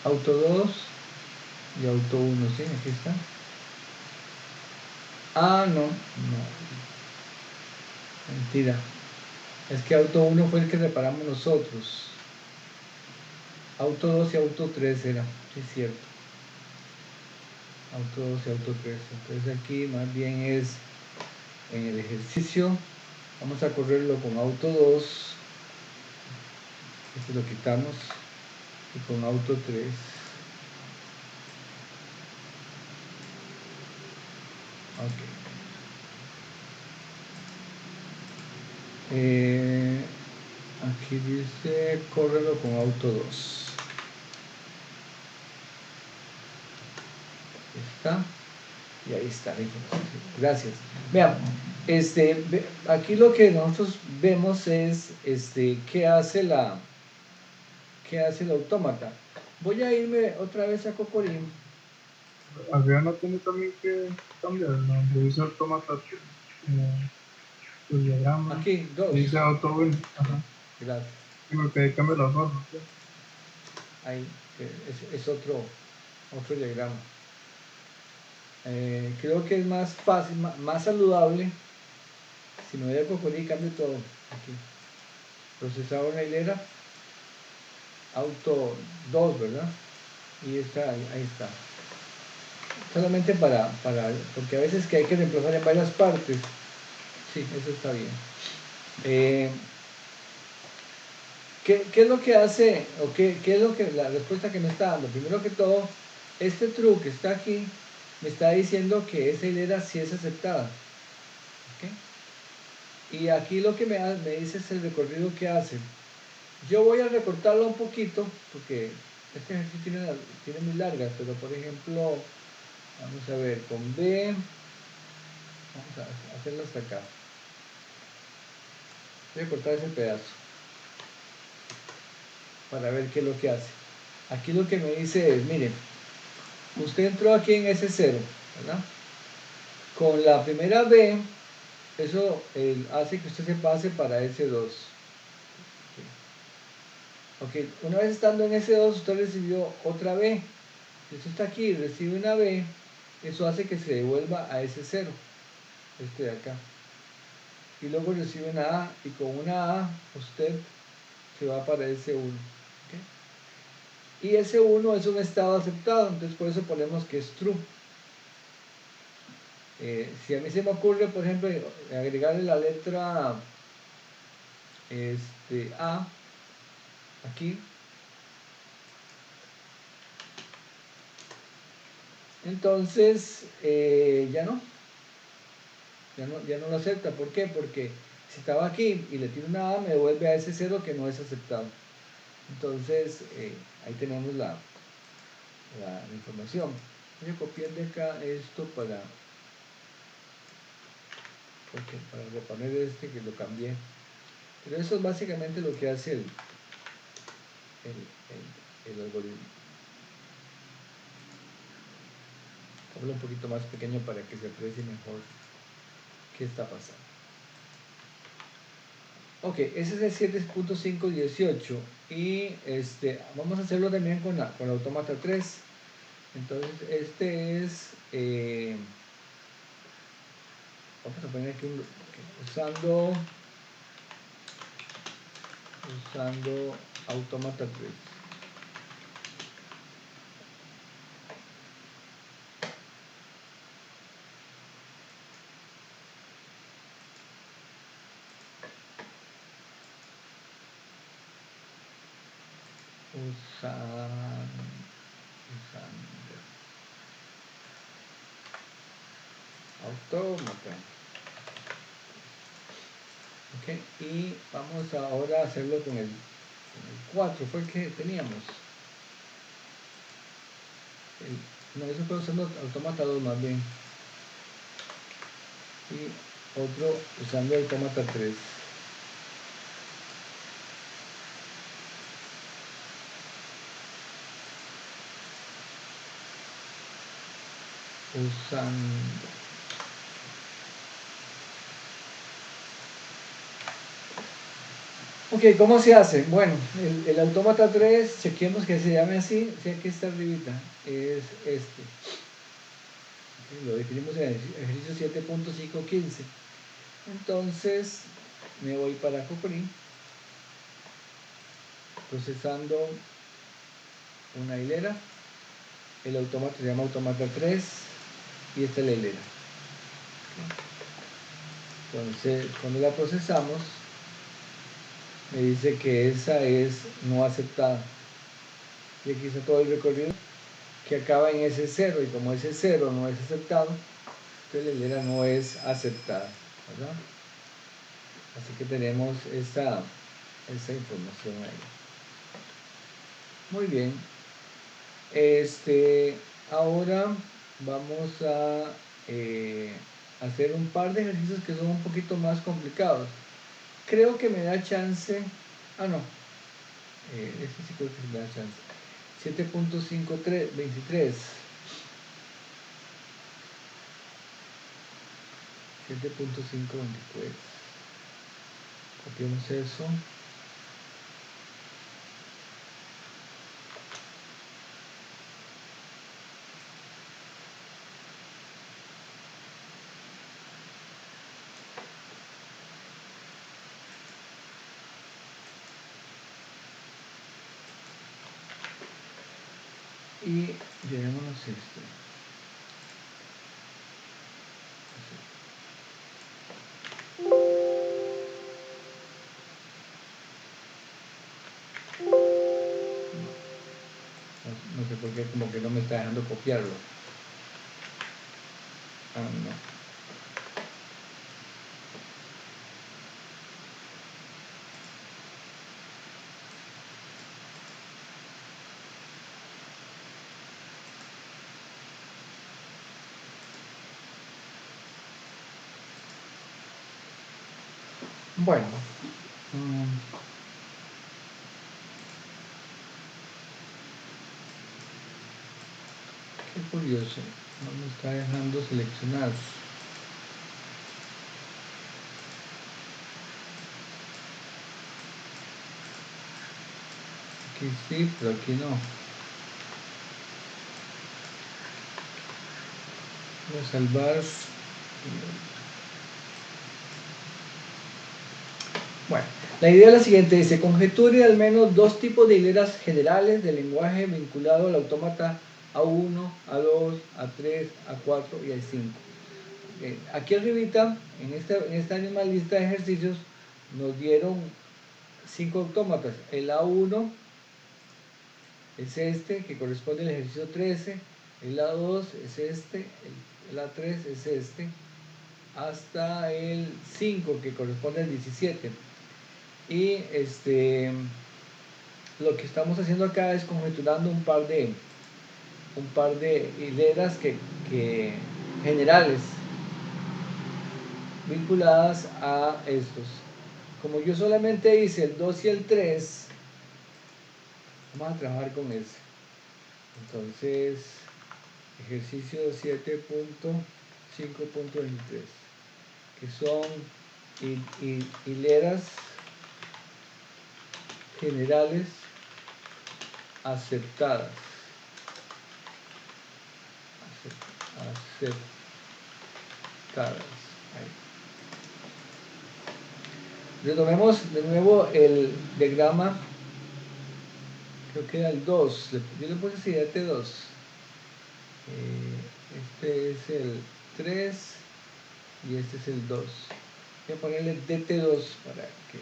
Auto 2 y auto 1, ¿sí? Aquí está. Ah, no, no. Mentira. Es que auto 1 fue el que reparamos nosotros. Auto 2 y auto 3 era, sí es cierto. Auto 2 y auto 3. Entonces aquí más bien es en el ejercicio. Vamos a correrlo con auto 2. Este lo quitamos. Y con auto 3. Ok. Aquí dice córrelo con auto 2. Está. Y ahí está la información. Gracias. Vean, aquí lo que nosotros vemos es qué hace el autómata. Voy a irme otra vez a Cocorín. Arriba no tiene también que cambiar, ¿no? Dice automata, el diagrama. Aquí, 2. Dice auto 1. Ajá. Gracias. Sí, porque ahí cambia la forma. ¿Sí? Ahí es otro diagrama. Creo que es más fácil, más saludable. Si me voy a Cocorín, cambio todo. Aquí. Procesador una hilera. Auto 2, ¿verdad? Y está ahí está. Solamente porque a veces que hay que reemplazar en varias partes. Sí, eso está bien. ¿Qué es lo que hace, o qué es lo que, la respuesta que me está dando? Primero que todo, este true que está aquí, me está diciendo que esa hilera sí es aceptada. ¿Okay? Y aquí lo que me dice es el recorrido que hace. Yo voy a recortarlo un poquito, porque este ejercicio tiene muy largas, pero por ejemplo, vamos a ver, con B, vamos a hacerlo hasta acá. Voy a cortar ese pedazo para ver qué es lo que hace. Aquí lo que me dice es, miren, usted entró aquí en S0, ¿verdad? Con la primera B, eso hace que usted se pase para S2. Ok, una vez estando en S2, usted recibió otra B. Si usted está aquí y recibe una B, eso hace que se devuelva a S0, este de acá. Y luego recibe una A, y con una A usted se va para S1. Y S1 es un estado aceptado, entonces por eso ponemos que es true. Si a mí se me ocurre, por ejemplo, agregarle la letra A aquí, entonces ya no lo acepta. ¿Por qué? Porque si estaba aquí y le tiro una A, me devuelve a ese 0 que no es aceptado. Entonces ahí tenemos la información. Voy a copiar de acá esto para reponer que lo cambié. Pero eso es básicamente lo que hace el algoritmo. Hablo un poquito más pequeño para que se aprecie mejor qué está pasando. Ok, ese es el 7.518 y vamos a hacerlo también con la automata 3. Entonces este es vamos a poner aquí usando automata 3. Usando automata. Ok, y vamos ahora a hacerlo con el 4, fue el que teníamos. No, eso fue usando automata 2 más bien. Y otro usando automata 3. Usando Ok, ¿cómo se hace? Bueno, el autómata 3, chequemos que se llame así, si aquí está arribita, es este. Ok, lo definimos en el ejercicio 7.515. Entonces, me voy para Cochrane, procesando una hilera. El autómata se llama autómata 3 y esta es la hilera. Entonces, cuando la procesamos, me dice que esa es no aceptada. Y aquí está todo el recorrido que acaba en ese 0, y como ese 0 no es aceptado, entonces la hilera no es aceptada, ¿verdad? Así que tenemos esa información ahí. Muy bien. Ahora vamos a hacer un par de ejercicios que son un poquito más complicados. Creo que me da chance. Ah, no. Este sí creo que me da chance. 7.53. 7.523. Copiamos eso. Y llevémonos esto. No sé por qué, como que no me está dejando copiarlo. Ah, no. Bueno. Qué curioso. No me está dejando seleccionar. Aquí sí, pero aquí no. Voy a salvar. Bueno, la idea es la siguiente, dice, conjeture al menos dos tipos de hileras generales de lenguaje vinculado al autómata A1, A2, A3, A4 y A5. Aquí arribita, en esta misma lista de ejercicios, nos dieron 5 autómatas. El A1 es este, que corresponde al ejercicio 13, el A2 es este, el A3 es este, hasta el 5, que corresponde al 17. Y lo que estamos haciendo acá es conjeturando un par de hileras generales vinculadas a estos. Como yo solamente hice el 2 y el 3, vamos a trabajar con ese. Entonces, ejercicio 7.5.23, que son hileras generales aceptadas. Ahí. Retomemos de nuevo el diagrama. Creo que era el 2. Yo le puse así, DT2. Este es el 3 y este es el 2. Voy a ponerle DT2 para que,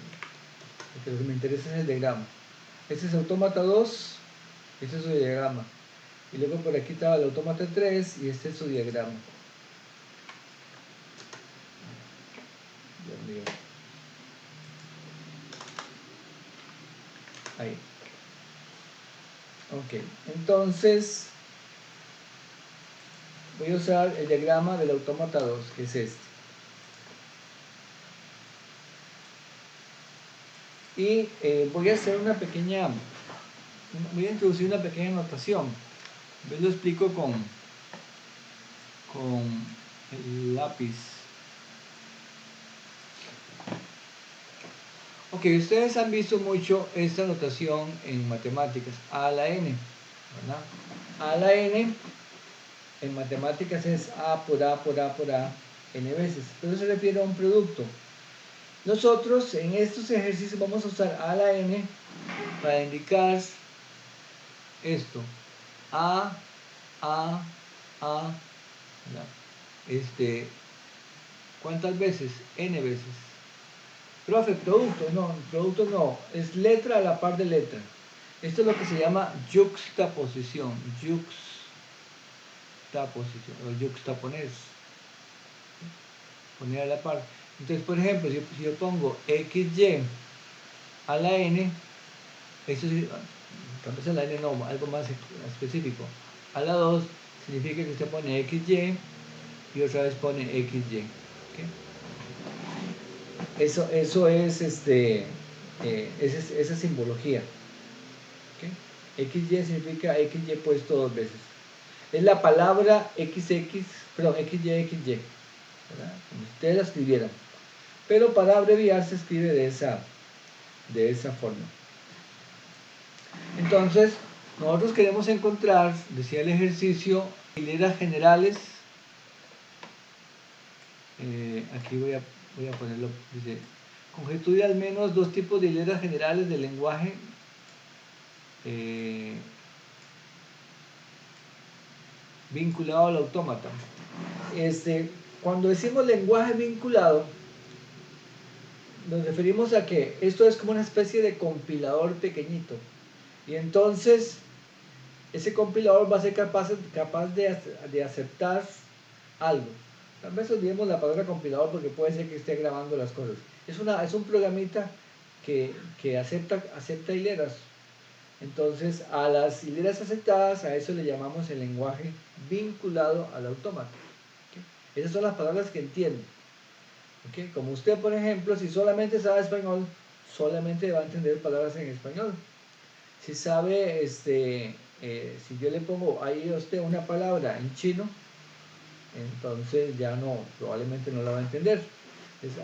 porque lo que me interesa es el diagrama. Este es autómata 2, este es su diagrama. Y luego por aquí estaba el autómata 3 y este es su diagrama. Dios mío. Ahí. Ok, entonces voy a usar el diagrama del autómata 2, que es este. Y voy a hacer voy a introducir una pequeña notación. Yo lo explico con el lápiz. Ok, ustedes han visto mucho esta notación en matemáticas, a a la n, ¿verdad? A a la n en matemáticas es a por a por a por a n veces, pero se refiere a un producto. Nosotros en estos ejercicios vamos a usar a la n para indicar esto, a, a, a, ¿verdad? ¿Cuántas veces? N veces. Profe, producto no, es letra a la par de letra. Esto es lo que se llama yuxtaposición, o yuxtaponer, poner a la par. Entonces, por ejemplo, si yo pongo xy a la n, eso sí, tal vez a la n no, algo más específico. A la 2 significa que usted pone xy y otra vez pone xy. ¿Okay? Eso es esa simbología. ¿Okay? XY significa XY puesto dos veces. Es la palabra XX, perdón, XY, ¿verdad? Como ustedes la escribieran. Pero para abreviar se escribe de esa forma. Entonces, nosotros queremos encontrar, decía el ejercicio, hileras generales. Aquí voy a ponerlo, dice, conjeture al menos dos tipos de hileras generales del lenguaje vinculado al autómata. Cuando decimos lenguaje vinculado, nos referimos a que esto es como una especie de compilador pequeñito. Y entonces, ese compilador va a ser capaz de aceptar algo. Tal vez olvidemos la palabra compilador porque puede ser que esté grabando las cosas. Es un programita que acepta hileras. Entonces, a las hileras aceptadas, a eso le llamamos el lenguaje vinculado al autómata. ¿Okay? Esas son las palabras que entiende. ¿Okay? Como usted, por ejemplo, si solamente sabe español, solamente va a entender palabras en español. Si sabe, si yo le pongo ahí a usted una palabra en chino, entonces ya no, probablemente no la va a entender.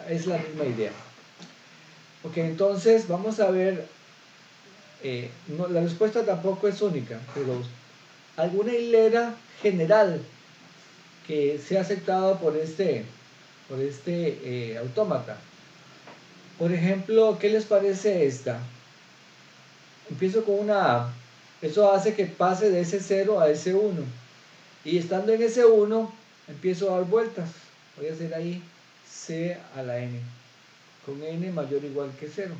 Es la misma idea. Ok, entonces vamos a ver, la respuesta tampoco es única, pero alguna hilera general que sea aceptada por este autómata. Por ejemplo, ¿qué les parece esta? Empiezo con una A. Eso hace que pase de ese 0 a ese 1. Y estando en ese 1, empiezo a dar vueltas. Voy a hacer ahí C a la N. Con N mayor o igual que 0.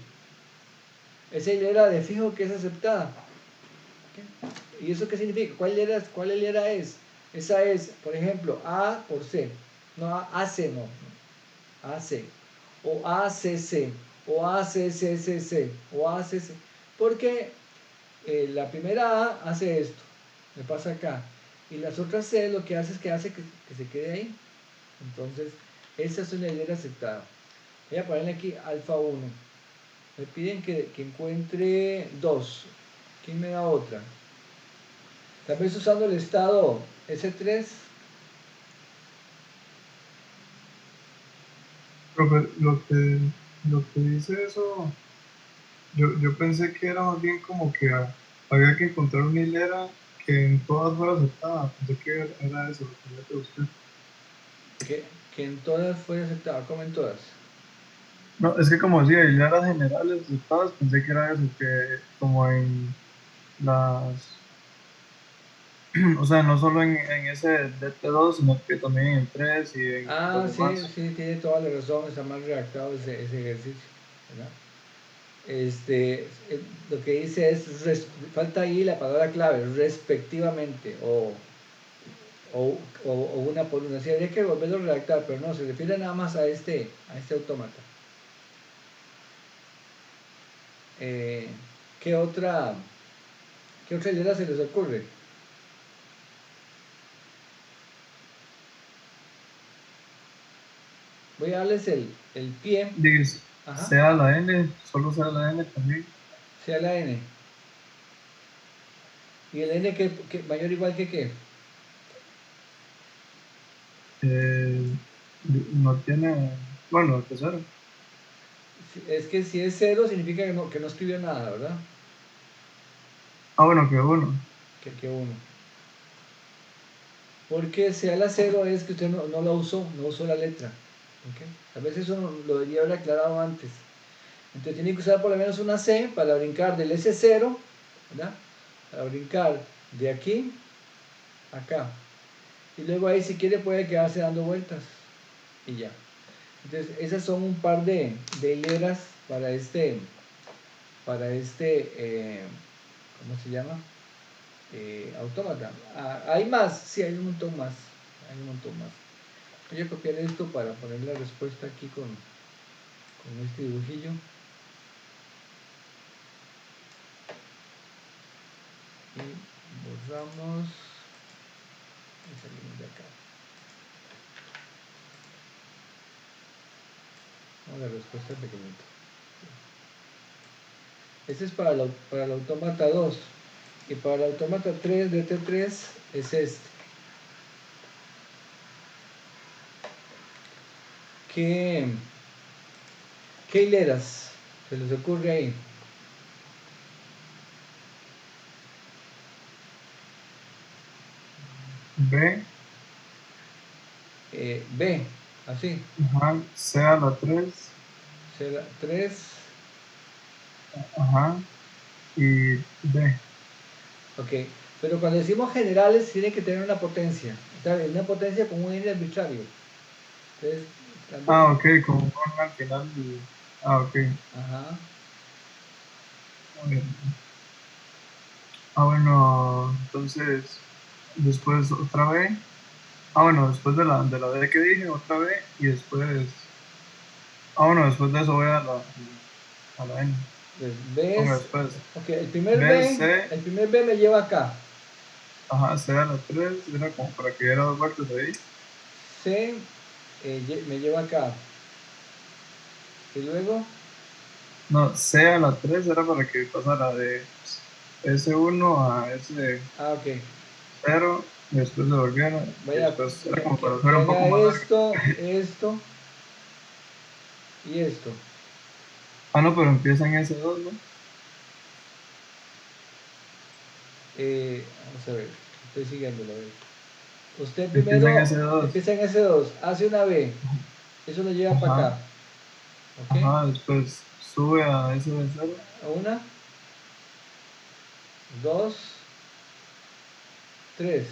Esa hilera de fijo que es aceptada. ¿Okay? ¿Y eso qué significa? ¿Cuál hilera es? Esa es, por ejemplo, A por C. No, AC no. AC. O ACC. O ACCCC. O ACC. Porque la primera A hace esto. Me pasa acá. Y las otras C lo que hace es que que se quede ahí. Entonces, esa es una hilera aceptada. Voy a ponerle aquí alfa 1. Me piden que encuentre 2. ¿Quién me da otra? Tal vez usando el estado S3. Profe, lo que dice eso, yo pensé que era más bien como que había que encontrar una hilera que en todas fuera aceptada. Pensé que era eso lo que había que buscar. Que en todas fue aceptada. ¿Cómo en todas? No, es que como decía, hileras generales aceptadas, pensé que era eso, que como en las, o sea, no solo en ese DT2, sino que también en el 3 y en los Ah, sí, demás. sí, tiene toda la razón. Está mal redactado ese ejercicio. ¿Verdad? Lo que dice es, falta ahí la palabra clave, respectivamente, o una por una. Sí, habría que volverlo a redactar, pero no, se refiere nada más a este autómata. Eh, ¿qué otra hilera se les ocurre? Voy a darles el pie. Dice, Ajá, sea la N, solo sea la N también. sea la N. ¿Y el N que mayor o igual que qué? No tiene, bueno, que cero. Es que si es 0 significa que no escribió nada, ¿verdad? Ah, bueno, que 1. Que 1. Porque sea la 0 es que usted no la usó, no usó la letra. ¿Okay? A veces eso lo debería haber aclarado antes. Entonces tiene que usar por lo menos una C para brincar del S0, ¿verdad? Para brincar de aquí a acá. Y luego ahí si quiere puede quedarse dando vueltas. Y ya. Entonces esas son un par de hileras para ¿cómo se llama? Autómata. Hay más, sí, hay un montón más. Hay un montón más. Voy a copiar esto para poner la respuesta aquí con este dibujillo. Y borramos y salimos de acá. Vamos a la respuesta pequeñita. Este es para el autómata 2. Y para el autómata 3 de T3 es este. ¿Qué hileras se les ocurre ahí? B, B, así. ajá, C a la 3, 3, ajá, y D. ok. Pero cuando decimos generales, tiene que tener una potencia. ¿Sabes? Una potencia con un n arbitrario. Entonces, Ah, ok, como un al final. Ah, ok. ajá. A ver. Ah, bueno, entonces, después otra vez. Ah, bueno, después de la D que dije, otra vez, y después. Ah, bueno, después de eso voy a la N. Entonces, B Ponga es, después. ok, B, C, el primer B me lleva acá. ajá, C a la 3 era como para que diera dos vueltas ahí. C me lleva acá. Y luego, No, C a la 3 era para que pasara de S1 a S0, ok. y después se volviera, y Vaya, después era como para hacer que un poco haga más largo. esto, esto y esto. Ah, no, pero empieza en S2, ¿no? Vamos a ver, estoy siguiéndolo. A ver. Usted Empieza en primero S2. empieza en S2, hace una B, eso lo lleva para Ajá, acá. ¿Ok? ajá, después sube a S0. Una, dos, tres.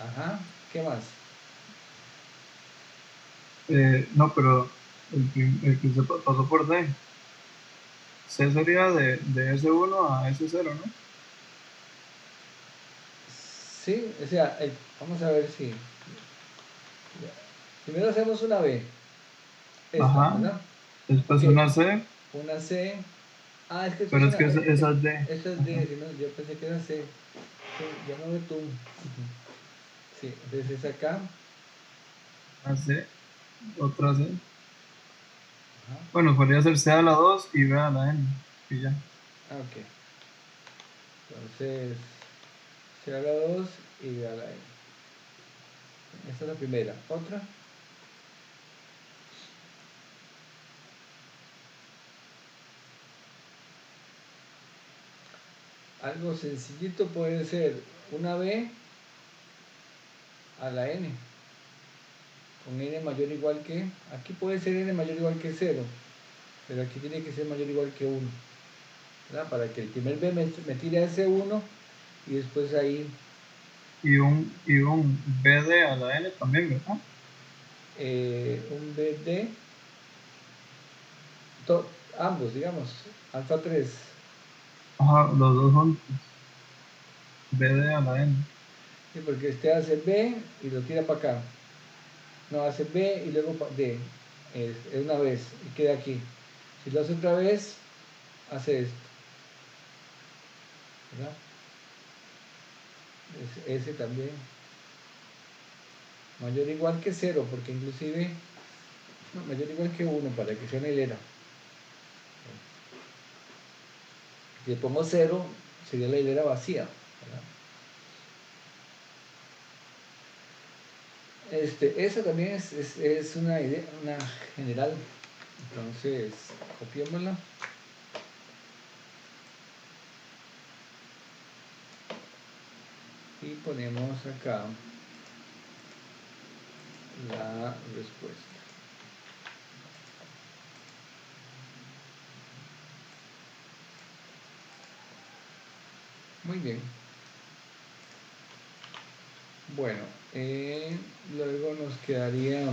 Ajá, ¿qué más? No, pero el que pasó por D. C sería de S1 a S0, ¿no? Sí, o sea, vamos a ver si. Primero hacemos una B, esta, Ajá, ¿verdad? Ok, después una C, una C. Ah, es que esto es pero es una. que esa es D. Esta es D, Ajá, si no, yo pensé que era C. Sí, ya no ve tú. Ujú. Sí, entonces es acá. una C, otra C. Ajá. Bueno, podría ser C a la 2 y B a la N. Y ya. Ah, ok. Entonces, C a la 2 y B a la N. Esta es la primera. Otra. Algo sencillito puede ser una B a la N. Con N mayor o igual que. Aquí puede ser N mayor o igual que 0. Pero aquí tiene que ser mayor o igual que 1. ¿Verdad? Para que el primer B me tire a ese 1 y después ahí Y un BD a la N también, ¿verdad? un BD, ambos, digamos, alfa 3. Ajá, los dos juntos. BD a la N. Sí, porque este hace B y lo tira para acá. No, hace B y luego D. Es una vez y queda aquí. Si lo hace otra vez, hace esto. ¿Verdad? Ese también. Mayor o igual que 0, porque inclusive no, mayor o igual que 1 para que sea una hilera. Si le pongo 0, sería la hilera vacía. ¿Verdad? Esa también es una idea, una general. Entonces, copiémosla. Y ponemos acá la respuesta. Muy bien. Bueno, luego nos quedaría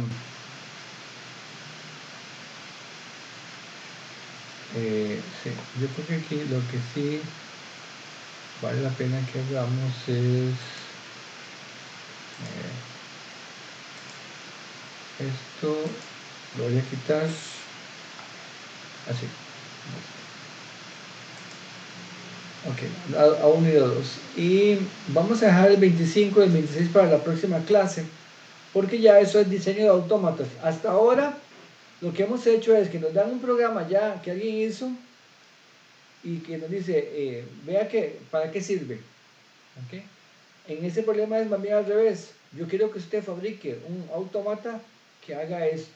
sí, yo creo que aquí lo que sí vale la pena que hagamos es esto lo voy a quitar así. Ok, a 1 y a 2. Y vamos a dejar el 25 y el 26 para la próxima clase, porque ya eso es diseño de autómatas. Hasta ahora lo que hemos hecho es que nos dan un programa ya que alguien hizo y que nos dice, vea que, para qué sirve. ¿Okay? En ese problema es más bien al revés. Yo quiero que usted fabrique un autómata que haga esto.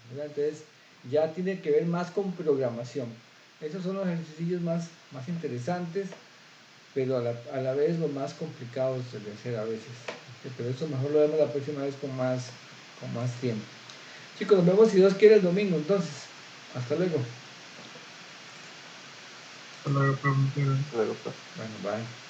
¿Verdad? Entonces ya tiene que ver más con programación. Esos son los ejercicios más interesantes, pero a la vez los más complicados de hacer a veces. Pero eso mejor lo vemos la próxima vez con más tiempo. Chicos, nos vemos si Dios quiere el domingo entonces. Hasta luego. Luego pregunté. Luego, pues. Bueno, bye.